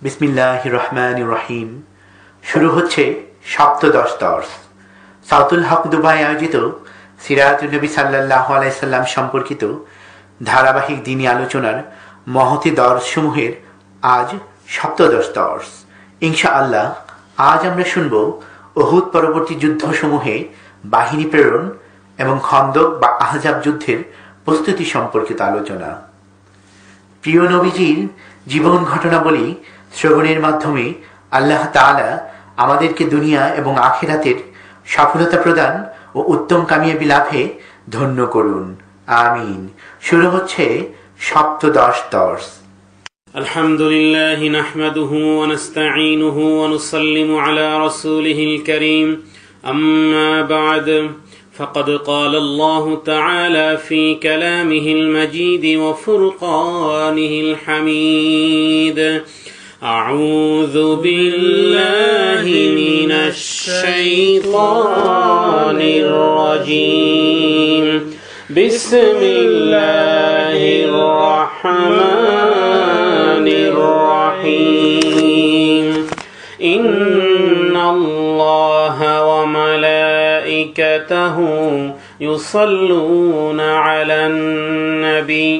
বিসমিল্লাহির রহমানির রহিম। শুরু হচ্ছে সপ্তদশ দর্স। সাউতুল হক দুবাই আয়োজিত সিরাতুন নবী সাল্লাল্লাহু আলাইহি সাল্লাম সম্পর্কিত ধারাবাহিক দ্বীনি আলোচনার মহতী দর্সসমূহের আজ সপ্তদশ দর্স। ইনশাআল্লাহ আজ আমরা শুনব উহুদ পরবর্তী যুদ্ধসমূহে বাহিনী প্রেরণ এবং খন্দক বা আহজাব যুদ্ধের প্রস্তুতি সম্পর্কিত আলোচনা। প্রিয় নবীজির জীবন ঘটনাবলী শ্রবণের মাধ্যমে আল্লাহ তাআলা আমাদেরকে দুনিয়া এবং আখিরাতের সফলতা প্রদান ও উত্তম কামিয়াবি লাভে ধন্য করুন, আমিন। শুরু হচ্ছে সপ্তদশ দর্স। আলহামদুলিল্লাহ নাহমাদুহু ওয়া নাস্তাঈনুহু ওয়া নুসাল্লিমু আলা রাসূলিহিল কারীম, আম্মা বা'দ। فقد قال الله تعالى في كلامه المجيد وفرقانه الحميد: أعوذ بالله من الشيطان الرجيم. بسم الله الرحمن الرحيم. إن الله وملائكته يصلون على النبي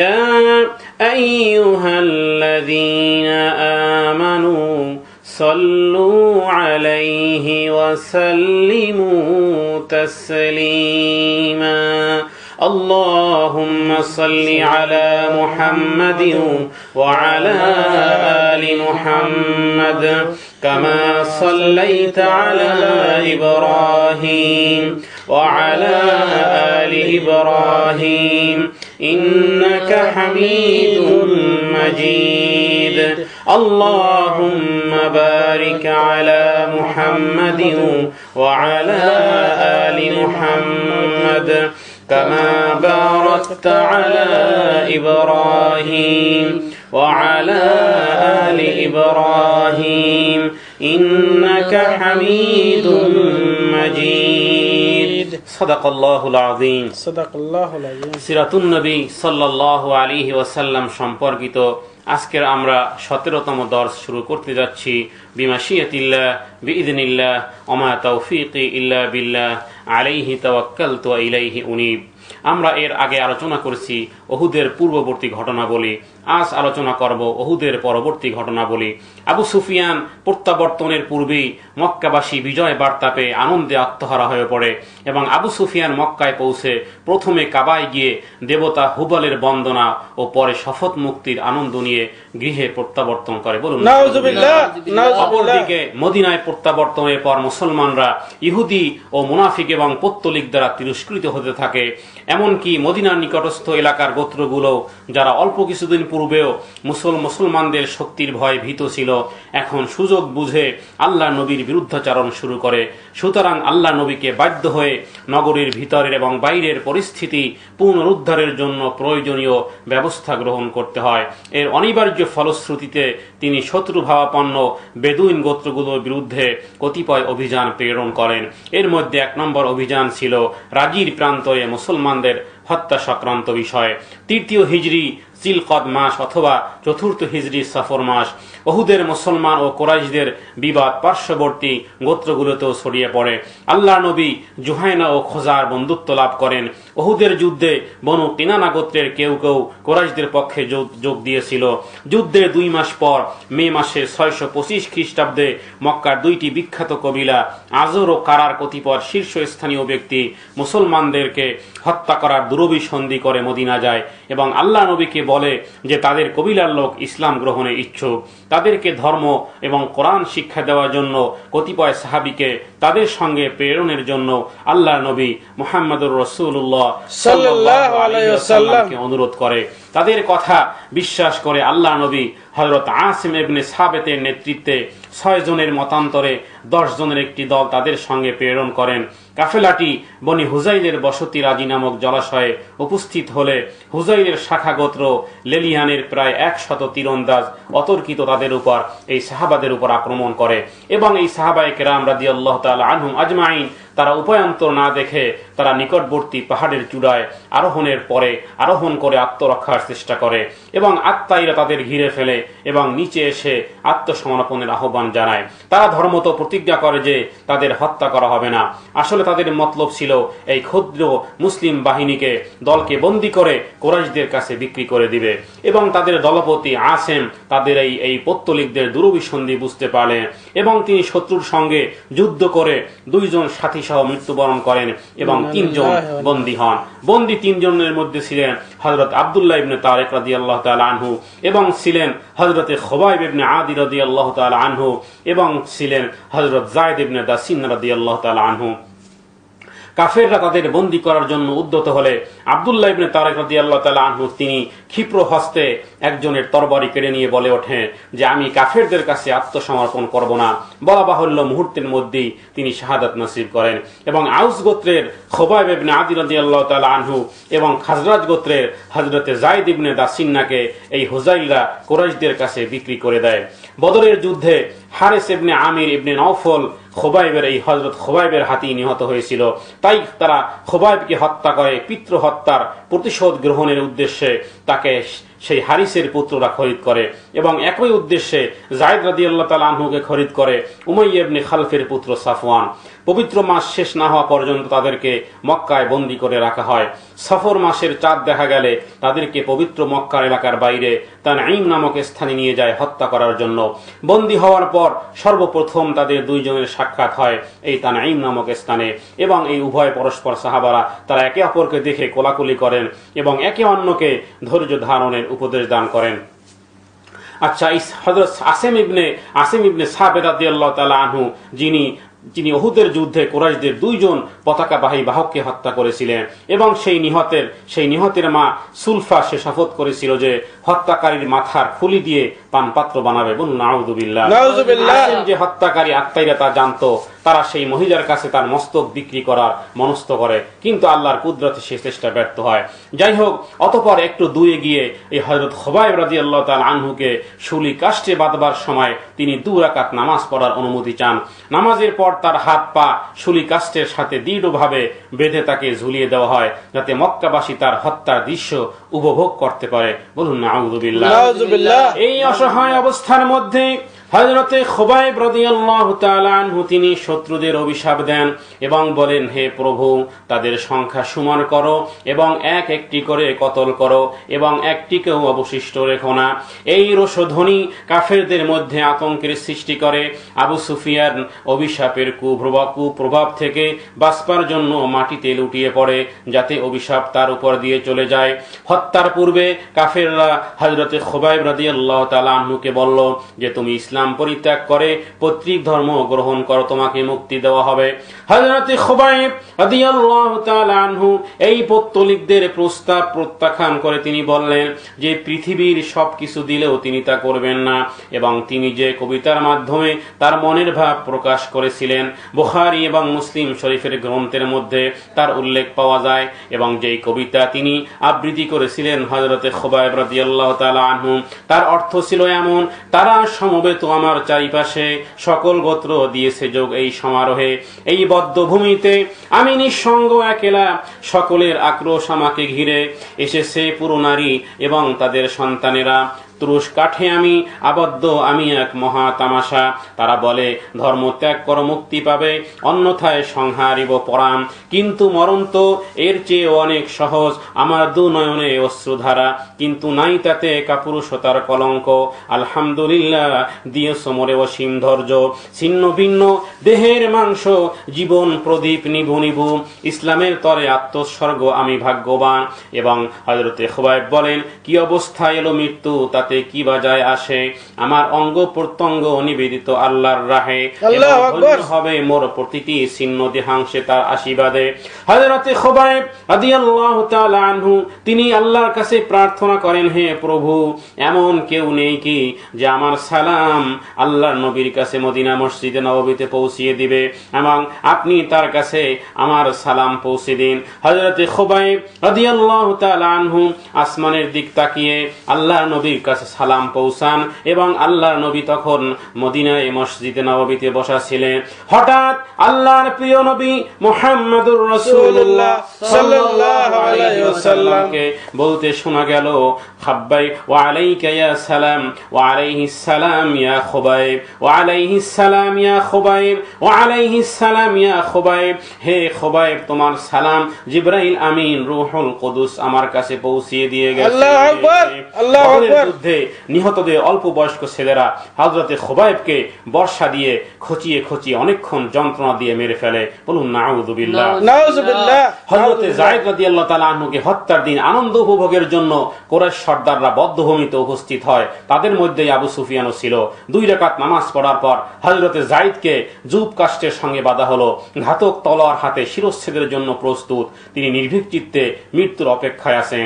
يا أيها الذين آمنوا صلوا عليه وسلموا تسليما. اللهم صل على محمد وعلى آل محمد كما صليت على إبراهيم وعلى آل إبراهيم إنك حميد مجيد. اللهم بارك على محمد وعلى آل محمد كما باركت على إبراهيم وعلى آل إبراهيم إنك حميد مجيد. صدق الله العظيم. صدق الله العظيم. সিরাতুন নবী সাল্লাল্লাহু আলাইহি ওয়াসাল্লাম সম্পর্কিত আজকের আমরা 17তম দর্স শুরু করতে যাচ্ছি। বিমাশিয়াতিল্লাহ বিইذنিল্লাহ ওয়া মা তাওফীকি ইল্লা বিল্লাহ আলাইহি তাওয়াক্কালতু ওয়া ইলাইহি উনীব। আমরা এর আগে আলোচনা করেছি উহুদের পূর্ববর্তী ঘটনাবলী। আজ আলোচনা করব উহুদের পরবর্তী ঘটনাবলী। আবু সুফিয়ান প্রত্যাবর্তনের পূর্বেই মক্কাবাসী বিজয় বার্তা পেয়ে আনন্দে আত্মহারা হয়ে পড়ে এবং আবু সুফিয়ান মক্কায় পৌঁছে প্রথমে কাবায় গিয়ে দেবতা হুবলের বন্দনা ও পরে শপথ মুক্তির আনন্দ নিয়ে গৃহে প্রত্যাবর্তন করে। বলুন নাউযুবিল্লাহ। অপরদিকে মদিনায় প্রত্যাবর্তনের পর মুসলমানরা ইহুদি ও মুনাফিক এবং পৌত্তলিক দ্বারা তিরস্কৃত হতে থাকে। এমনকি মদিনার নিকটস্থ এলাকার গোত্রগুলো যারা অল্প কিছুদিন পূর্বেও মুসলমানদের শক্তির ভয়ে ভীত ছিল, এখন সুযোগ বুঝে আল্লাহ নবীর বিরুদ্ধাচরণ শুরু করে। সুতরাং আল্লাহ নবীকে বাধ্য হয়ে নগরীর ভিতরের এবং বাইরের পরিস্থিতি পুনরুদ্ধারের জন্য প্রয়োজনীয় ব্যবস্থা গ্রহণ করতে হয়। এর অনিবার্য ফলশ্রুতিতে তিনি শত্রুভাবাপন্ন বেদুইন গোত্রগুলোর বিরুদ্ধে কতিপয় অভিযান প্রেরণ করেন। এর মধ্যে 1 নম্বর অভিযান ছিল রাজির প্রান্তরে মুসলমানদের হত্যা সংক্রান্ত বিষয়। 3য় হিজরি জিলকদ মাস অথবা 4র্থ হিজরি সফর মাস। উহুদের মুসলমান ও কুরাইশদের বিবাদ পার্শ্ববর্তী গোত্রগুলোতেও ছড়িয়ে পড়ে। আল্লাহ নবী জুহাইনা ও খোজার বন্ধুত্ব লাভ করেন। উহুদের যুদ্ধে বনু কিনানা গোত্রের কেউ কেউ কুরাইশদের পক্ষে যোগ দিয়েছিল। যুদ্ধের 2 মাস পর মে মাসে 625 খ্রিস্টাব্দে মক্কার 2টি বিখ্যাত কবিলা আজর ও কারার কতিপয় শীর্ষস্থানীয় ব্যক্তি মুসলমানদেরকে হত্যা করার দুরভিসন্ধি করে মদিনা যায় এবং আল্লাহ নবীকে বলে যে তাদের কবিলার লোক ইসলাম গ্রহণে ইচ্ছুক। তাদেরকে ধর্ম এবং কোরআন শিক্ষা দেওয়ার জন্য কতিপয় সাহাবীকে তাদের সঙ্গে প্রেরণের জন্য আল্লাহ নবী মুহাম্মদুর রাসূলুল্লাহ সাল্লাল্লাহু আলাইহি ওয়াসাল্লামকে অনুরোধ করে। তাদের কথা বিশ্বাস করে আল্লাহ নবী হযরত আসিম ইবনে সাবিতের নেতৃত্বে 6 জনের মতান্তরে 10 জনের একটি দল তাদের সঙ্গে প্রেরণ করেন। কাফেলাটি বনি হুজাইলের বসতি রাজি নামক জলাশয়ে উপস্থিত হলে হুজাইলের শাখা গোত্র লেলিয়ানের প্রায় 100 তীরন্দাজ অতর্কিত তাদের উপর এই সাহাবাদের উপর আক্রমণ করে এবং এই সাহাবায়ে কেরাম রাদিয়াল্লাহু তাআলা আনহুম আজমাইন তারা উপায়ান্তর না দেখে তারা নিকটবর্তী পাহাড়ের চূড়ায় আরোহণের পরে আরোহণ করে আত্মরক্ষার চেষ্টা করে এবং আত্মাইরা তাদের ঘিরে ফেলে এবং নিচে এসে আত্মসমর্পণের আহ্বান জানায়। তারা ধর্মত প্রতিজ্ঞা করে যে তাদের হত্যা করা হবে না। আসলে তাদের মতলব ছিল এই ক্ষুদ্র মুসলিম বাহিনীকে দলকে বন্দী করে কুরাইশদের কাছে বিক্রি করে দিবে এবং তাদের দলপতি আসেম তাদের এই পৌত্তলিকদের দুরভিসন্ধি বুঝতে পারলেন এবং তিনি শত্রুর সঙ্গে যুদ্ধ করে 2 জন সাথী সহ মৃত্যুবরণ করেন এবং 3 জন বন্দী হন। বন্দী 3 জনের মধ্যে ছিলেন হযরত আব্দুল্লাহ ইবনে তারিক রাদিয়াল্লাহু তাআলা আনহু এবং ছিলেন হযরত খুবাইব ইবনে আদি রাদিয়াল্লাহু তাআলা আনহু এবং ছিলেন হযরত যায়েদ ইবনে দাসিন রাদিয়াল্লাহু তাআলা আনহু। কাফেররা তাদের বন্দী করার জন্য উদ্যত হলে আব্দুল্লাহ ইবনে তারিক রাদিয়াল্লাহু তাআলা আনহু তিনি ক্ষিপ্র হস্তে একজনের তরবারি কেড়ে নিয়ে বলে ওঠেন যে আমি কাফেরদের কাছে আত্মসমর্পণ করব না। বলা বাহুল্য মুহূর্তের মধ্যেই তিনি শাহাদাত নসিব করেন এবং আউস গোত্রের খুবাইব ইবনে আদি রাদিয়াল্লাহু তাআলা আনহু এবং খাজরাজ গোত্রের হযরত যায়েদ ইবনে দাসিন্নাকে এই হুযাইলরা কুরাইশদের কাছে বিক্রি করে দেয়। বদরের যুদ্ধে হারিস ইবনে আমির ইবনে নওফল খুবাইবের এই হযরত খুবাইবের হাতেই নিহত হয়েছিল। তাই তারা খুবাইবকে হত্যা করে পিতৃ হত্যার প্রতিশোধ গ্রহণের উদ্দেশ্যে তাকে সেই হারিসের পুত্ররা খরিদ করে এবং একই উদ্দেশ্যে যায়েদ রাদিয়াল্লাহু তাআলা আনহুকে খরিদ করে উমাইয়া ইবনে খালফের পুত্র সাফওয়ান। পবিত্র মাস শেষ না হওয়া পর্যন্ত তাদেরকে মক্কায় বন্দী করে রাখা হয়। সফর মাসের চাঁদ দেখা গেলে তাদেরকে পবিত্র মক্কার এলাকার বাইরে তানঈম নামক স্থানে নিয়ে যায় হত্যা করার জন্য। বন্দী হওয়ার পর সর্বপ্রথম তাদের 2 জনের সাক্ষাৎ হয় এই তানঈম নামক স্থানে এবং এই উভয় পরস্পর সাহাবারা তারা একে অপরকে দেখে কোলাকুলি করেন এবং একে অন্যকে ধৈর্য ধারণের উপদেশ দান করেন। আচ্ছা, হযরত আসিম ইবনে সাবির রাদিয়াল্লাহু তাআলা আনহু যিনি উহুদের যুদ্ধে কুরাইশদের 2 জন পতাকাবাহী বাহককে হত্যা করেছিলেন এবং সেই নিহতের মা সুলফা সে শপথ করেছিল যে হত্যাকারীর মাথার খুলি দিয়ে পানপাত্র বানাবে। বলুন নাউযুবিল্লাহ। যে হত্যাকারী আত্মাইরা তা জানতো, তারা সেই মহিলার কাছে তার মস্তক বিক্রি করার মনস্থ করে, কিন্তু আল্লাহর কুদরতে সে চেষ্টা ব্যর্থ হয়। যাই হোক, অতঃপর একটু দূরে গিয়ে এই হযরত খুবাইব রাদিয়াল্লাহু তাআলা আনহুকে শুলি কাষ্ঠে বাঁধবার সময় তিনি 2 রাকাত নামাজ পড়ার অনুমতি চান। নামাজের পর তার হাত পা শুলি কাষ্ঠের সাথে দৃঢ়ভাবে বেঁধে তাকে ঝুলিয়ে দেওয়া হয় যাতে মক্কাবাসী তার হত্যার দৃশ্য উপভোগ করতে পারে। বলুন নাউযুবিল্লাহ। এই অসহায় অবস্থার মধ্যে হযরতে খুবাইব রাদিয়াল্লাহু তাআলা আনহু তিনি শত্রুদের অভিশাপ দেন এবং বলেন, হে প্রভু, তাদের সংখ্যা সমান করো এবং এক একটি করে কতল করো এবং একটিকেও অবশিষ্ট রেখো না। এই রোষধ্বনি কাফেরদের মধ্যে আতঙ্কের সৃষ্টি করে। আবু সুফিয়ান অভিশাপের কুপ্রভাব থেকে বাঁচবার জন্য মাটিতে লুটিয়ে পড়ে যাতে অভিশাপ তার উপর দিয়ে চলে যায়। হত্যার পূর্বে কাফেররা হযরতে খুবাইব রাদিয়াল্লাহু তাআলা আনহুকে বলল যে তুমি ইসলাম পরিত্যাগ করে পৈতৃক ধর্ম গ্রহণ করো, তোমাকে মুক্তি দেওয়া হবে। হযরতে খুবাইব রাদিয়াল্লাহু তাআলা আনহু এই পৌত্তলিকদের প্রস্তাব প্রত্যাখ্যান করে তিনি বললেন যে পৃথিবীর সবকিছু দিলেও তিনি তা করবেন না এবং তিনি যে কবিতার মাধ্যমে তার মনের ভাব প্রকাশ করেছিলেন বুখারী এবং মুসলিম শরীফের গ্রন্থের মধ্যে তার উল্লেখ পাওয়া যায় এবং যেই কবিতা তিনি আবৃত্তি করেছিলেন হযরতে খুবাইব রাদিয়াল্লাহু তাআলা আনহু, তার অর্থ ছিল এমন, তারা সমবেত আমার চারিপাশে, সকল গোত্র দিয়েছে যোগ এই সমারোহে, এই বদ্ধভূমিতে আমি নিঃসঙ্গ একলা, সকলের আক্রোশ আমাকে ঘিরে এসেছে, পুরো নারী এবং তাদের সন্তানেরা, তুরস্ক কাঠে আমি আবদ্ধ, আমি এক মহা তামাশা। তারা বলে ধর্ম ত্যাগ করো, মুক্তি পাবে, অন্যথায় সংহারিব পরাণ। কিন্তু মরণ তো এর চেয়ে অনেক সহজ, আমার 2 নয়নে অশ্রুধারা, কিন্তু নাই তাতে কাপুরুষতার কলঙ্ক। আলহামদুলিল্লাহ, দিয়েছ মোরে অসীম ধৈর্য, ছিন্ন ভিন্ন দেহের মাংস, জীবন প্রদীপ নিভু নিভু, ইসলামের তরে আত্মোৎসর্গ আমি ভাগ্যবান। এবং হযরতে খুবাইব বলেন, কি অবস্থা এলো মৃত্যু, তাতে কি বাজায় আসে, আমার অঙ্গ প্রত্যঙ্গ নিবেদিত আল্লাহর রাহে, হবে মোর প্রতিটি ছিন্ন দেহাংশে তার আশীর্বাদে। হযরতে খুবাইব রাদিয়াল্লাহু তাআলা আনহু তিনি আল্লাহর কাছে প্রার্থনা করেন, হে প্রভু, এমন কেউ নেই কি যে আমার সালাম আল্লাহর নবীর কাছে মদিনা মসজিদে নববীতে পৌঁছিয়ে দিবে এবং আপনি তার কাছে আমার সালাম পৌঁছে দিন। হযরতে খুবাইব রাদিয়াল্লাহু তাআলা আনহু আসমানের দিক তাকিয়ে আল্লাহর নবীর কাছে কাছে সালাম পৌঁছান এবং আল্লাহর নবী তখন মদিনায় মসজিদে নববীতে বসা ছিলেন। হঠাৎ আল্লাহর প্রিয় নবী মুহাম্মদুর রাসূলুল্লাহ সাল্লাল্লাহু আলাইহি ওয়াসাল্লামকে বলতে শোনা গেল, হাব্বাই ওয়া আলাইকা ইয়া সালাম ওয়া আলাইহিস সালাম ইয়া খুবাইব ওয়া আলাইহিস সালাম ইয়া খুবাইব ওয়া আলাইহিস সালাম ইয়া খুবাইব, হে খুবাইব তোমার সালাম জিবরাইল আমিন রূহুল কুদুস আমার কাছে পৌঁছিয়ে দিয়ে গেছে। আল্লাহু আকবার, আল্লাহু আকবার। যুদ্ধে নিহতদের অল্প বয়স্ক ছেলেরা হযরতে খুবাইবকে বর্ষা দিয়ে খচিয়ে খচিয়ে অনেকক্ষণ যন্ত্রণা দিয়ে মেরে ফেলে। বলুন নাউযুবিল্লাহ। নাউযুবিল্লাহ। হযরতে যায়েদ রাদিয়াল্লাহু তাআলা আনহুকে হত্যার দিন আনন্দ উপভোগের জন্য কুরাইশ সর্দাররা বদ্ধভূমিতে উপস্থিত হয়। তাদের মধ্যেই আবু সুফিয়ানও ছিল। 2 রাকাত নামাজ পড়ার পর হযরতে যায়েদকে জুব কাষ্টের সঙ্গে বাঁধা হলো। ঘাতক তলোয়ার হাতে শিরচ্ছেদের জন্য প্রস্তুত। তিনি নির্ভীক চিত্তে মৃত্যুর অপেক্ষায় আছেন।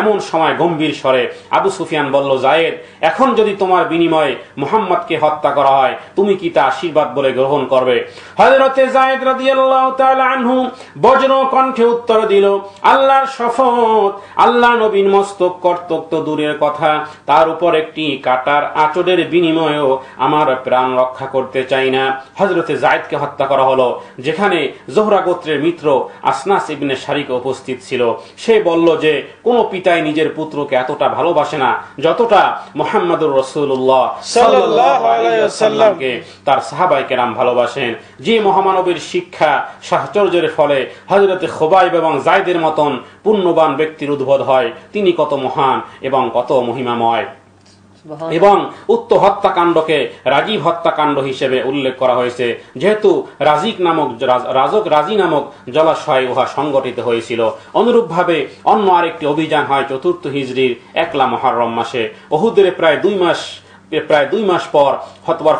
এমন সময় গম্ভীর স্বরে আবু সুফিয়ান বলল, যায়েদ, এখন যদি তোমার বিনিময়ে মুহাম্মদকে হত্যা করা হয় তুমি কি তা আশীর্বাদ বলে গ্রহণ করবে? হযরতে যায়েদ রাদিয়াল্লাহু তাআলা আনহু বজ্র কণ্ঠে উত্তর দিল, আল্লাহর শপথ, আল্লাহ নবীর মস্তক কর্তক তো দূরের কথা, তার উপর একটি কাটার আঁচড়ের বিনিময়েও আমার প্রাণ রক্ষা করতে চাই না। হযরতে যায়েদকে হত্যা করা হলো, যেখানে যোহরা গোত্রের মিত্র আসনাস ইবনে শারিক উপস্থিত ছিল। সে বলল যে কোন পিতাই নিজের পুত্রকে এতটা ভালোবাসে না যতটা মুহাম্মদুর রাসূলুল্লাহ সাল্লাল্লাহু আলাইহি ওয়াসাল্লামকে তার সাহাবায়ে কেরাম ভালোবাসেন। যে মহামানবের শিক্ষা সাহচর্যের ফলে হযরতে খুবাইব এবং যায়েদের মতন পুণ্যবান ব্যক্তির উদ্ভব হয়, তিনি কত মহান এবং কত মহিমাময়। এবং উক্ত হত্যাকাণ্ডকে রাজীব হত্যাকাণ্ড হিসেবে উল্লেখ করা হয়েছে, যেহেতু রাজি নামক জলাশয়ে উহা সংগঠিত হয়েছিল। অনুরূপভাবে অন্য আরেকটি অভিযান হয় 4th হিজরির 1 মুহররম মাসে। উহুদের প্রায় 2 মাস পর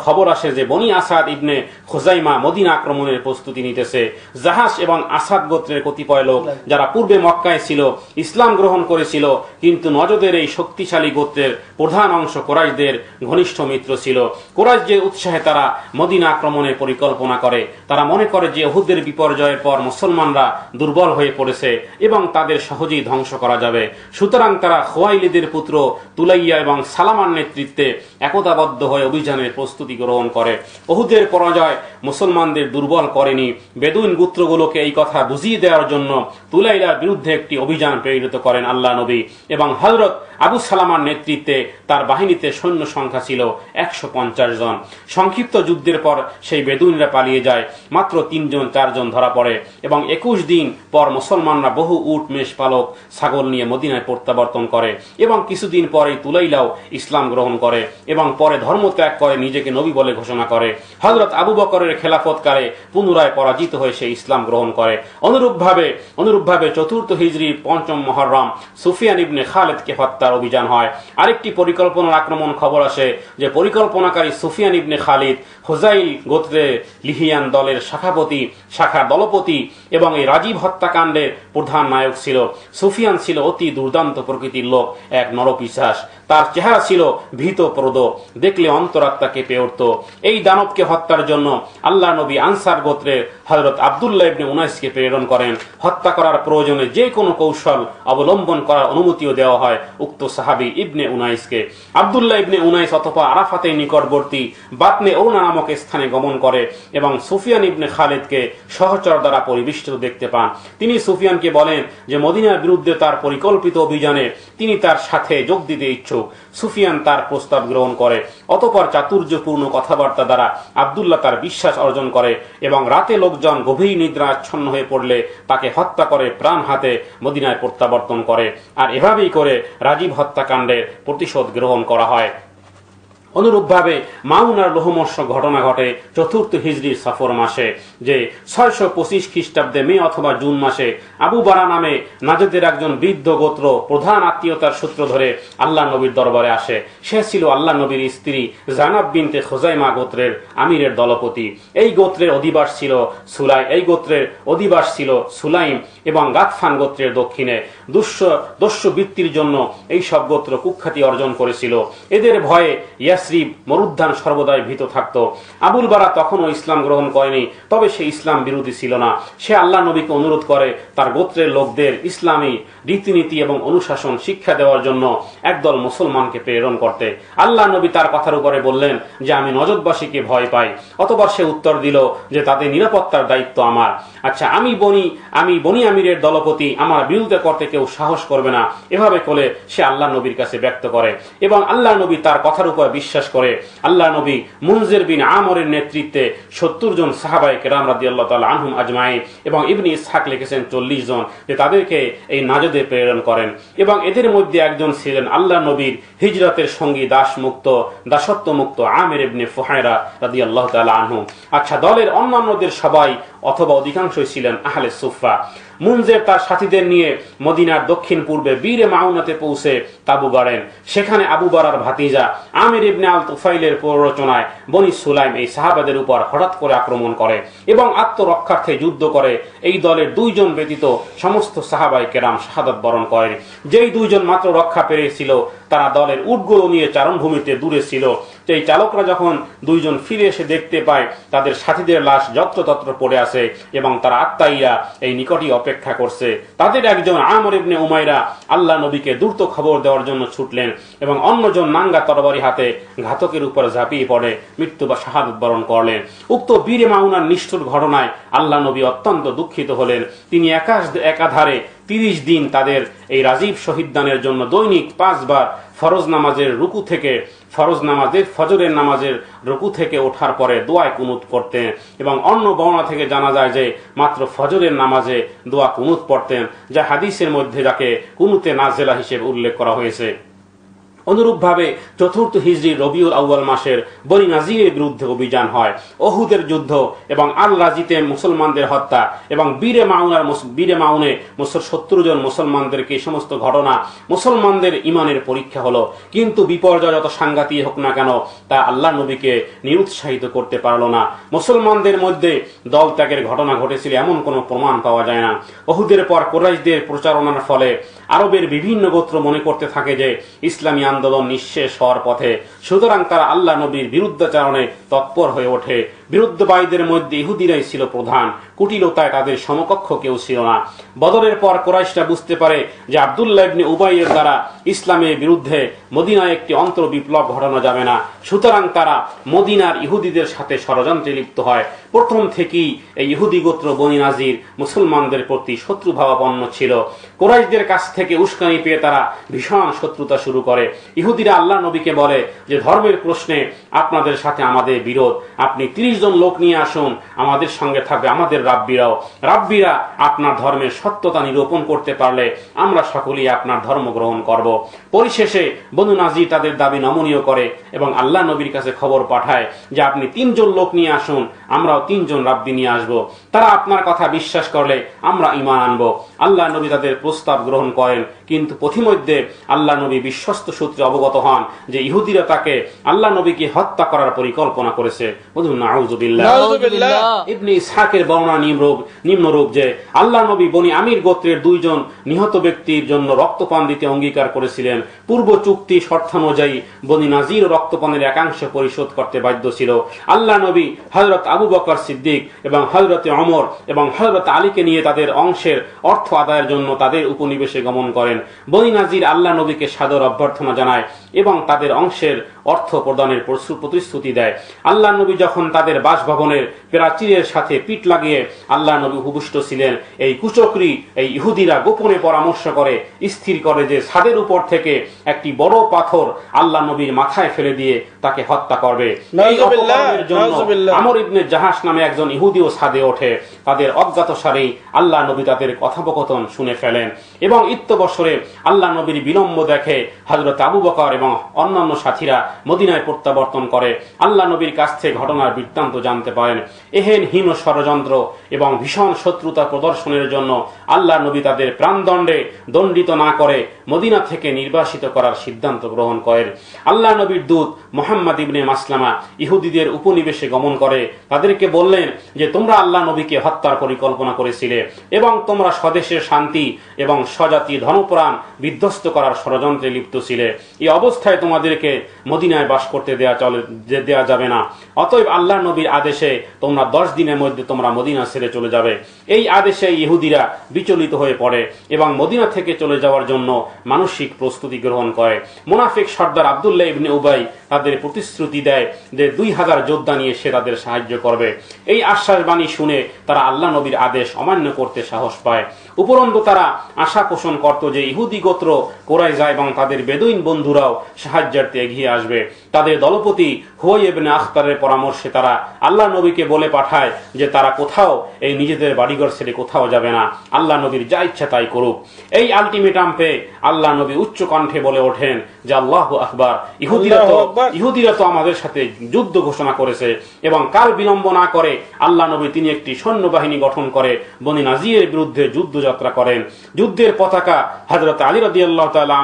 খবর আসে যে বনি আসাদ ইবনে খুজাইমা মদিনা আক্রমণের প্রস্তুতি নিতেছে। জাহাস এবং আসাদ গোত্রের কতিপয় লোক যারা পূর্বে মক্কায় ছিল ইসলাম গ্রহণ করেছিল, কিন্তু নজদের এই শক্তিশালী গোত্রের প্রধান অংশ কুরাইশদের ঘনিষ্ঠ মিত্র ছিল। কুরাইশদের উৎসাহে তারা মদিনা আক্রমণের পরিকল্পনা করে। তারা মনে করে যে উহুদের বিপর্যয়ের পর মুসলমানরা দুর্বল হয়ে পড়েছে এবং তাদের সহজেই ধ্বংস করা যাবে। সুতরাং তারা খুয়াইলিদের পুত্র তুলাইয়া এবং সালামার নেতৃত্বে একতাবদ্ধ হয়ে অভিযানের প্রস্তুতি গ্রহণ করে। উহুদের পরাজয় মুসলমানদের দুর্বল করেনি। বেদুইন গোত্রগুলোকে এই কথা বুঝিয়ে দেওয়ার জন্য তুলাইলার বিরুদ্ধে একটি অভিযান প্রেরিত করেন আল্লাহ নবী, এবং হযরত আবু সালামার নেতৃত্বে তার বাহিনীতে সৈন্য সংখ্যা ছিল 150 জন। সংক্ষিপ্ত যুদ্ধের পর সেই বেদুইনরা পালিয়ে যায়। মাত্র 3-4 জন ধরা পড়ে এবং 21 দিন পর মুসলমানরা বহু উট মেষ পালক ছাগল নিয়ে মদিনায় প্রত্যাবর্তন করে এবং কিছুদিন পরেই তুলাইলাও ইসলাম গ্রহণ করে এবং পরে ধর্ম ত্যাগ করে নিজেকে নবী বলে ঘোষণা করে। হযরত আবু বকরের খেলাফতকালে পুনরায় পরাজিত হয়ে সে ইসলাম গ্রহণ করে। অনুরূপভাবে 4th হিজরির 5 মুহররম সুফিয়ান ইবনে খালিদকে হত্যার অভিযান হয়। আরেকটি পরিকল্পনার আক্রমণ খবর আসে যে পরিকল্পনাকারী সুফিয়ান ইবনে খালিদ হুজাইল গোত্রে লিহিয়ান দলের শাখার দলপতি এবং এই রাজীব হত্যাকাণ্ডের প্রধান নায়ক ছিল। সুফিয়ান ছিল অতি দুর্দান্ত প্রকৃতির লোক, এক নরপিশাচ। তার চেহারা ছিল ভীতপ্রদ, দেখলে অন্তরাত্মা কেঁপে উঠত। এই দানবকে হত্যার জন্য আল্লাহ নবী আনসার গোত্রের হযরত আব্দুল্লাহ ইবনে উনাইসকে প্রেরণ করেন। হত্যা করার প্রয়োজনে যে কোনো কৌশল অবলম্বন করার অনুমতিও দেওয়া হয় উক্ত সাহাবী ইবনে উনাইসকে। আব্দুল্লাহ ইবনে উনাইস অতঃপর আরাফাতের নিকটবর্তী বাতনে ওনা নামক স্থানে গমন করে এবং সুফিয়ান ইবনে খালিদকে সহচর দ্বারা পরিবেষ্টিত দেখতে পান। তিনি সুফিয়ানকে বলেন যে মদিনার বিরুদ্ধে তার পরিকল্পিত অভিযানে তিনি তার সাথে যোগ দিতে ইচ্ছুক। সুফিয়ান তার প্রস্তাব গ্রহণ করে। অতঃপর চাতুর্যপূর্ণ কথাবার্তা দ্বারা আব্দুল্লাহ তার বিশ্বাস অর্জন করে এবং রাতে লোকজন গভীর নিদ্রাচ্ছন্ন হয়ে পড়লে তাকে হত্যা করে প্রাণ হাতে মদিনায় প্রত্যাবর্তন করে। আর এভাবেই করে রাজীব হত্যাকাণ্ডের প্রতিশোধ গ্রহণ করা হয়। অনুরূপভাবে মাউনার লোহমর্ষ ঘটনা ঘটে 4th হিজরির সফর মাসে, যে 625 খ্রিস্টাব্দে মে অথবা জুন মাসে আবু বারা নামে নাজদের একজন বৃদ্ধ গোত্র প্রধান আত্মীয়তার সূত্র ধরে আল্লাহ নবীর দরবারে আসে। সে ছিল আল্লাহ নবীর স্ত্রী জানাব বিনতে খুজাইমা গোত্রের আমিরের দলপতি। এই গোত্রের অধিবাস ছিল সুলাইম। এবং গাতফান গোত্রের দক্ষিণে দস্যুবৃত্তির জন্য এই সব গোত্র কুখ্যাতি অর্জন করেছিল। এদের ভয়ে ইয়াসরিব মরুদ্যান সর্বদাই ভীত থাকত। আবুল বারা তখনও ইসলাম গ্রহণ করেনি, তবে সে ইসলাম বিরোধী ছিল না। সে আল্লাহ নবীকে অনুরোধ করে তার গোত্রের লোকদের ইসলামী রীতিনীতি এবং অনুশাসন শিক্ষা দেওয়ার জন্য একদল মুসলমানকে প্রেরণ করতে। আল্লাহ নবী তার কথার উপরে বললেন যে আমি নজদবাসীকে ভয় পাই। অতঃপর সে উত্তর দিল যে তাদের নিরাপত্তার দায়িত্ব আমার। আচ্ছা, আমি বনি আমিরের দলপতি, আমার বিরুদ্ধে করতে কেউ সাহস করবে না। এভাবে করে সে আল্লাহ নবীর কাছে ব্যক্ত করে এবং আল্লাহ নবী তার কথার উপর বিশ্বাস করে। আল্লাহ নবী মুনজির বিন আমরের নেতৃত্বে 70 জন সাহাবায়ে কেরাম রাদিয়াল্লাহু তাআলা আনহুম আজমাইন এবং ইবনে ইসহাক লিখেছেন 40 জন যে তাদেরকে এই নাজদে প্রেরণ করেন এবং এদের মধ্যে একজন ছিলেন আল্লাহ নবীর হিজরতের সঙ্গী দাসত্ব মুক্ত আমির ইবনে ফুহায়রা রাদিয়াল্লাহু তাআলা আনহু। আচ্ছা, দলের অন্যান্যদের সবাই অথবা অধিকাংশই ছিলেন আহলে সুফা। মুনজির তার সাথীদের নিয়ে মদিনার দক্ষিণ পূর্বে বীরে মাউনাতে পৌঁছে তাবু গাড়েন। সেখানে আবু বারার ভাতিজা আমির ইবনে আল তুফাইলের প্ররোচনায় বনি সুলাইম এই সাহাবাদের উপর হঠাৎ করে আক্রমণ করে এবং আত্মরক্ষার্থে যুদ্ধ করে। এই দলের 2 জন ব্যতীত সমস্ত সাহাবায়ে কেরাম শাহাদাত বরণ করেন। যেই 2 জন মাত্র রক্ষা পেয়েছিল তারা দলের উটগুলো নিয়ে চারণভূমিতে দূরে ছিল। এই চালকরা যখন 2 জন ফিরে এসে দেখতে পায় তাদের সাথীদের লাশ যত্রতত্র পড়ে আছে এবং তারা আত্মাইয়া এই নিকটই অপেক্ষা করছে। তাদের একজন আমর ইবনে উমাইরা আল্লাহ নবীকে দ্রুত খবর দেওয়ার জন্য ছুটলেন এবং অন্যজন নাঙ্গা তরবারি হাতে ঘাতকের উপর ঝাঁপিয়ে পড়ে মৃত্যু বা শাহাদাত বরণ করলেন। উক্ত বীরে মাউনার নিষ্ঠুর ঘটনায় আল্লাহ নবী অত্যন্ত দুঃখিত হলেন। তিনি একাধারে 30 দিন তাদের এই রাজীব শহীদদানের জন্য দৈনিক 5 বার ফজরের নামাজের রুকু থেকে ওঠার পরে দোয়ায় কুনুত করতেন এবং অন্য বর্ণনা থেকে জানা যায় যে মাত্র ফজরের নামাজে দোয়া কুনুত পড়তেন, যা হাদিসের মধ্যে যাকে কুনুতে নাজেলা হিসেবে উল্লেখ করা হয়েছে। অনুরূপভাবে 4th হিজরি রবিউল আউয়াল মাসের বনি নাজিরের বিরুদ্ধে অভিযান হয়। ওহুদের যুদ্ধ এবং আল রাজিতে মুসলমানদের হত্যা এবং বীরে মাউনে 70 জন মুসলমানদেরকে এই সমস্ত ঘটনা মুসলমানদের ইমানের পরীক্ষা হলো। কিন্তু বিপর্যয় যত সাংঘাতিক হোক না কেন তা আল্লাহ নবীকে নিরুৎসাহিত করতে পারল না। মুসলমানদের মধ্যে দল ত্যাগের ঘটনা ঘটেছিল এমন কোনো প্রমাণ পাওয়া যায় না। ওহুদের পর কুরাইশদের প্রচারণার ফলে আরবের বিভিন্ন গোত্র মনে করতে থাকে যে ইসলামী আন্দোলন নিঃশেষ হওয়ার পথে, সুতরাং তারা আল্লাহ নবীর বিরুদ্ধাচরণে তৎপর হয়ে ওঠে। বিরুদ্ধবাদীদের মধ্যে ইহুদিরাই ছিল প্রধান, কুটিলতায় তাদের সমকক্ষ কেউ ছিল না। বদরের পর কুরাইশরা বুঝতে পারে যে আব্দুল্লাহ ইবনে উবাইয়ের দ্বারা ইসলামের বিরুদ্ধে মদিনায় একটি অন্তর বিপ্লব ঘটানো যাবে না। সুতরাং তারা মদিনার ইহুদিদের সাথে ষড়যন্ত্রে লিপ্ত হয়। প্রথম থেকেই এই ইহুদি গোত্র বনি নাজির মুসলমানদের প্রতি শত্রুভাবাপন্ন ছিল। কুরাইশদের কাছ থেকে উস্কানি পেয়ে তারা ভীষণ শত্রুতা শুরু করে। ইহুদিরা আল্লাহ নবীকে বলে যে ধর্মের প্রশ্নে আপনাদের সাথে আমাদের বিরোধ, আপনি 30 জন লোক নিয়ে আসুন, আমাদের সঙ্গে থাকবে আমাদের রাব্বিরা আপনার ধর্মের সত্যতা নিরূপণ করতে পারলে আমরা সকলেই আপনার ধর্ম গ্রহণ করব। পরিশেষে বনু নাজির তাদের দাবি নমনীয় করে এবং আল্লাহ নবীর কাছে খবর পাঠায় যে আপনি 3 জন লোক নিয়ে আসুন, আমরাও 3 জন রাব্বি নিয়ে আসব। তারা আপনার কথা বিশ্বাস করলে আমরা ঈমান আনব। আল্লাহ নবী তাদের প্রস্তাব গ্রহণ করেন, কিন্তু পথিমধ্যে আল্লাহ নবী বিশ্বস্ত সূত্রে অবগত হন যে ইহুদিরা তাকে আল্লাহ নবীকে হত্যা করার পরিকল্পনা করেছে। বলুন নাউযুবিল্লাহ। ইবনে ইসহাকের বর্ণনা নিম্নরূপ যে আল্লাহ নবী বনি আমির গোত্রের 2 জন নিহত ব্যক্তির জন্য রক্তপান দিতে অঙ্গীকার করেছিলেন। পূর্ব চুক্তি শর্তানুযায়ী বনি নাজির রক্তপানের একাংশ পরিশোধ করতে বাধ্য ছিল। আল্লাহ নবী হযরত আবু বকর সিদ্দিক এবং হযরত ওমর এবং হযরত আলীকে নিয়ে তাদের অংশের অর্থ আদায়ের জন্য তাদের উপনিবেশে গমন করেন। বনি নাজির আল্লাহ নবীকে সাদর অভ্যর্থনা জানায় এবং তাদের অংশের অর্থ প্রদানের প্রতিশ্রুতি দেয়। আল্লাহ নবী যখন তাদের বাসভবনের প্রাচীরের সাথে পিঠ লাগিয়ে আল্লাহ নবী উপবিষ্ট ছিলেন, এই কুচক্রী এই ইহুদিরা গোপনে পরামর্শ করে স্থির করে যে ছাদের উপর থেকে একটি বড় পাথর আল্লাহ নবীর মাথায় ফেলে দিয়ে তাকে হত্যা করবে। এই অপকর্মের জন্য আমর ইবনে জাহাশ নামে একজন ইহুদিও ছাদে ওঠে। তাদের অজ্ঞাতসারেই আল্লাহ নবী তাদের কথোপকথন শুনে ফেলেন এবং ইত্যবসরে আল্লাহ নবীর বিলম্ব দেখে হযরত আবু বকর এবং অন্যান্য সাথীরা মদিনায় প্রত্যাবর্তন করে আল্লাহ নবীর কাছ থেকে ঘটনার বৃত্তান্ত জানতে পারেন। এহেন হীন ষড়যন্ত্র এবং ভীষণ শত্রুতা প্রদর্শনের জন্য আল্লাহ নবী তাদের প্রাণদণ্ডে দণ্ডিত না করে মদিনা থেকে নির্বাসিত করার সিদ্ধান্ত গ্রহণ করেন। আল্লাহ নবীর দূত মুহাম্মদ ইবনে মাসলামা ইহুদিদের উপনিবেশে গমন করে তাদেরকে বললেন যে তোমরা আল্লাহ নবীকে হত্যার পরিকল্পনা করেছিলে এবং তোমরা স্বদেশের শান্তি এবং স্বজাতি ধনপ্রাণ বিধ্বস্ত করার ষড়যন্ত্রে লিপ্ত ছিলে। এই অবস্থায় তোমাদেরকে মদিনায় বাস করতে দেয়া যাবে না। অতএব আল্লাহ নবীর আদেশে তোমরা 10 দিনের মধ্যে তোমরা মদিনা ছেড়ে চলে যাবে। এই আদেশে ইহুদিরা বিচলিত হয়ে পড়ে এবং মদিনা থেকে চলে যাওয়ার জন্য মানসিক প্রস্তুতি গ্রহণ করে। মুনাফিক সর্দার আব্দুল্লাহ ইবনে উবাই তাদের প্রতিশ্রুতি দেয় যে 2000 যোদ্ধা নিয়ে সে তাদের সাহায্য করবে। এই আশ্বাসবাণী শুনে তারা আল্লাহ নবীর আদেশ অমান্য করতে সাহস পায়। উপরন্তু তারা আশা পোষণ করত যে ইহুদি গোত্র কোরাইজা এবং তাদের বেদুইন বন্ধুরাও সাহায্যার্থে এগিয়ে আসবে। তাদের দলপতি হুয়াই ইবনে আখতারের পরামর্শে তারা আল্লাহ নবীকে বলে পাঠায় যে তারা কোথাও এই নিজেদের বাড়িঘর ছেড়ে কোথাও যাবে না, আল্লাহ নবীর যা ইচ্ছা তাই করুক। এই আলটিমেটাম পেয়ে আল্লাহ নবী উচ্চ কণ্ঠে বলে ওঠেন যে আল্লাহু আকবার, ইহুদিরা তো আমাদের সাথে যুদ্ধ ঘোষণা করেছে। এবং কাল বিলম্ব না করে আল্লাহ নবী তিনি একটি সৈন্যবাহিনী গঠন করে বনি নাজিরের বিরুদ্ধে যুদ্ধযাত্রা করেন। যুদ্ধের পতাকা হযরত আলী রাদিয়াল্লাহু তাআলা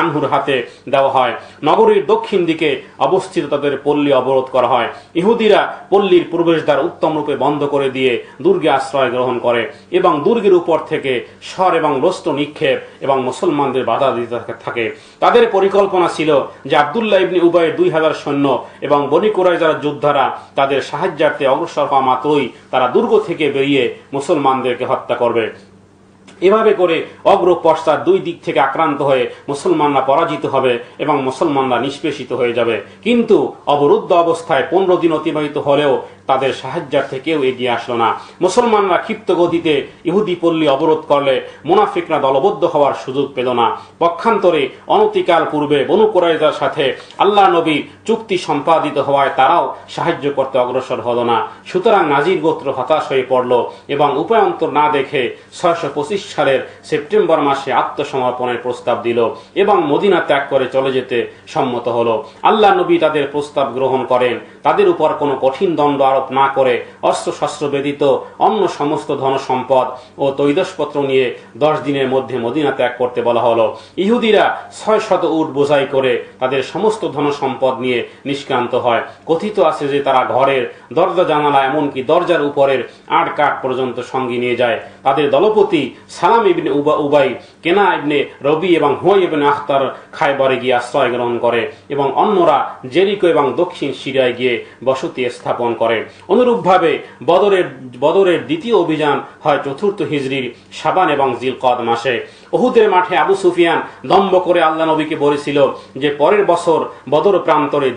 আনহুর হাতে দেওয়া হয়। নগরীর দক্ষিণ দিকে অবস্থিত তাদের পল্লী অবরোধ করা হয়। ইহুদিরা পল্লীর প্রবেশদ্বার উত্তম রূপে বন্ধ করে দিয়ে দুর্গে আশ্রয় গ্রহণ করে এবং দুর্গের উপর থেকে স্বর এবং অস্ত্র নিক্ষেপ এবং মুসলমানদের বাধা দিতে থাকে। তাদের পরিকল্পনা ছিল যে আব্দুল্লাহ ইবনে উবাইয়ের 2000 সৈন্য এবং বনি কুরাইজার যোদ্ধারা তাদের সাহায্যার্থে অগ্রসর হওয়া মাত্রই তারা দুর্গ থেকে বেরিয়ে মুসলমানদেরকে হত্যা করবে। এভাবে করে অগ্র পশ্চাৎ দুই দিক থেকে আক্রান্ত হয়ে মুসলমানরা পরাজিত হবে এবং মুসলমানরা নিষ্পেষিত হয়ে যাবে। কিন্তু অবরুদ্ধ অবস্থায় 15 দিন অতিবাহিত হলেও তাদের সাহায্যার্থে কেউ এগিয়ে আসলো না। মুসলমানরা ক্ষিপ্ত গতিতে ইহুদি পল্লী অবরোধ করলে মুনাফিকরা দলবদ্ধ হওয়ার সুযোগ পেল না। পক্ষান্তরে অনতিকাল পূর্বে বনু কুরাইজার সাথে আল্লাহ নবী চুক্তি সম্পাদিত হওয়ায় তারাও সাহায্য করতে অগ্রসর হলো না। সুতরাং নাজির গোত্র হতাশ হয়ে পড়ল এবং উপায়ন্তর না দেখে 625 সালের সেপ্টেম্বর মাসে আত্মসমর্পণের প্রস্তাব দিল এবং মদিনা ত্যাগ করে চলে যেতে সম্মত হলো। আল্লাহ নবী তাদের প্রস্তাব গ্রহণ করেন। তাদের উপর কোনো কঠিন দণ্ড আরোপ না করে অস্ত্রশস্ত্র ব্যতীত অন্য সমস্ত ধন সম্পদ ও তৈজসপত্র নিয়ে 10 দিনের মধ্যে মদিনা ত্যাগ করতে বলা হলো। ইহুদিরা 600 উট বোঝাই করে তাদের সমস্ত ধন সম্পদ নিয়ে নিষ্ক্রান্ত হয়। কথিত আছে যে তারা ঘরের দরজা জানালা এমনকি দরজার উপরের 8 কাঠ পর্যন্ত সঙ্গে নিয়ে যায়। তাদের দলপতি সালাম ইবনে উবাই, কেনা ইবনে রবি এবং হুয়াই ইবনে আখতার খায়বরে গিয়ে আশ্রয় গ্রহণ করে এবং অন্যরা জেরিকো এবং দক্ষিণ সিরিয়ায় গিয়ে বসতি স্থাপন করে। অনুরূপভাবে বদরের দ্বিতীয় অভিযান হয় 4th হিজরির শাবান এবং জিলকদ মাসে। উহুদের মাঠে আবু সুফিয়ান দম্ভ করে আল্লাহ নবীকে বলেছিল যে পরের বছর বদর প্রান্তরে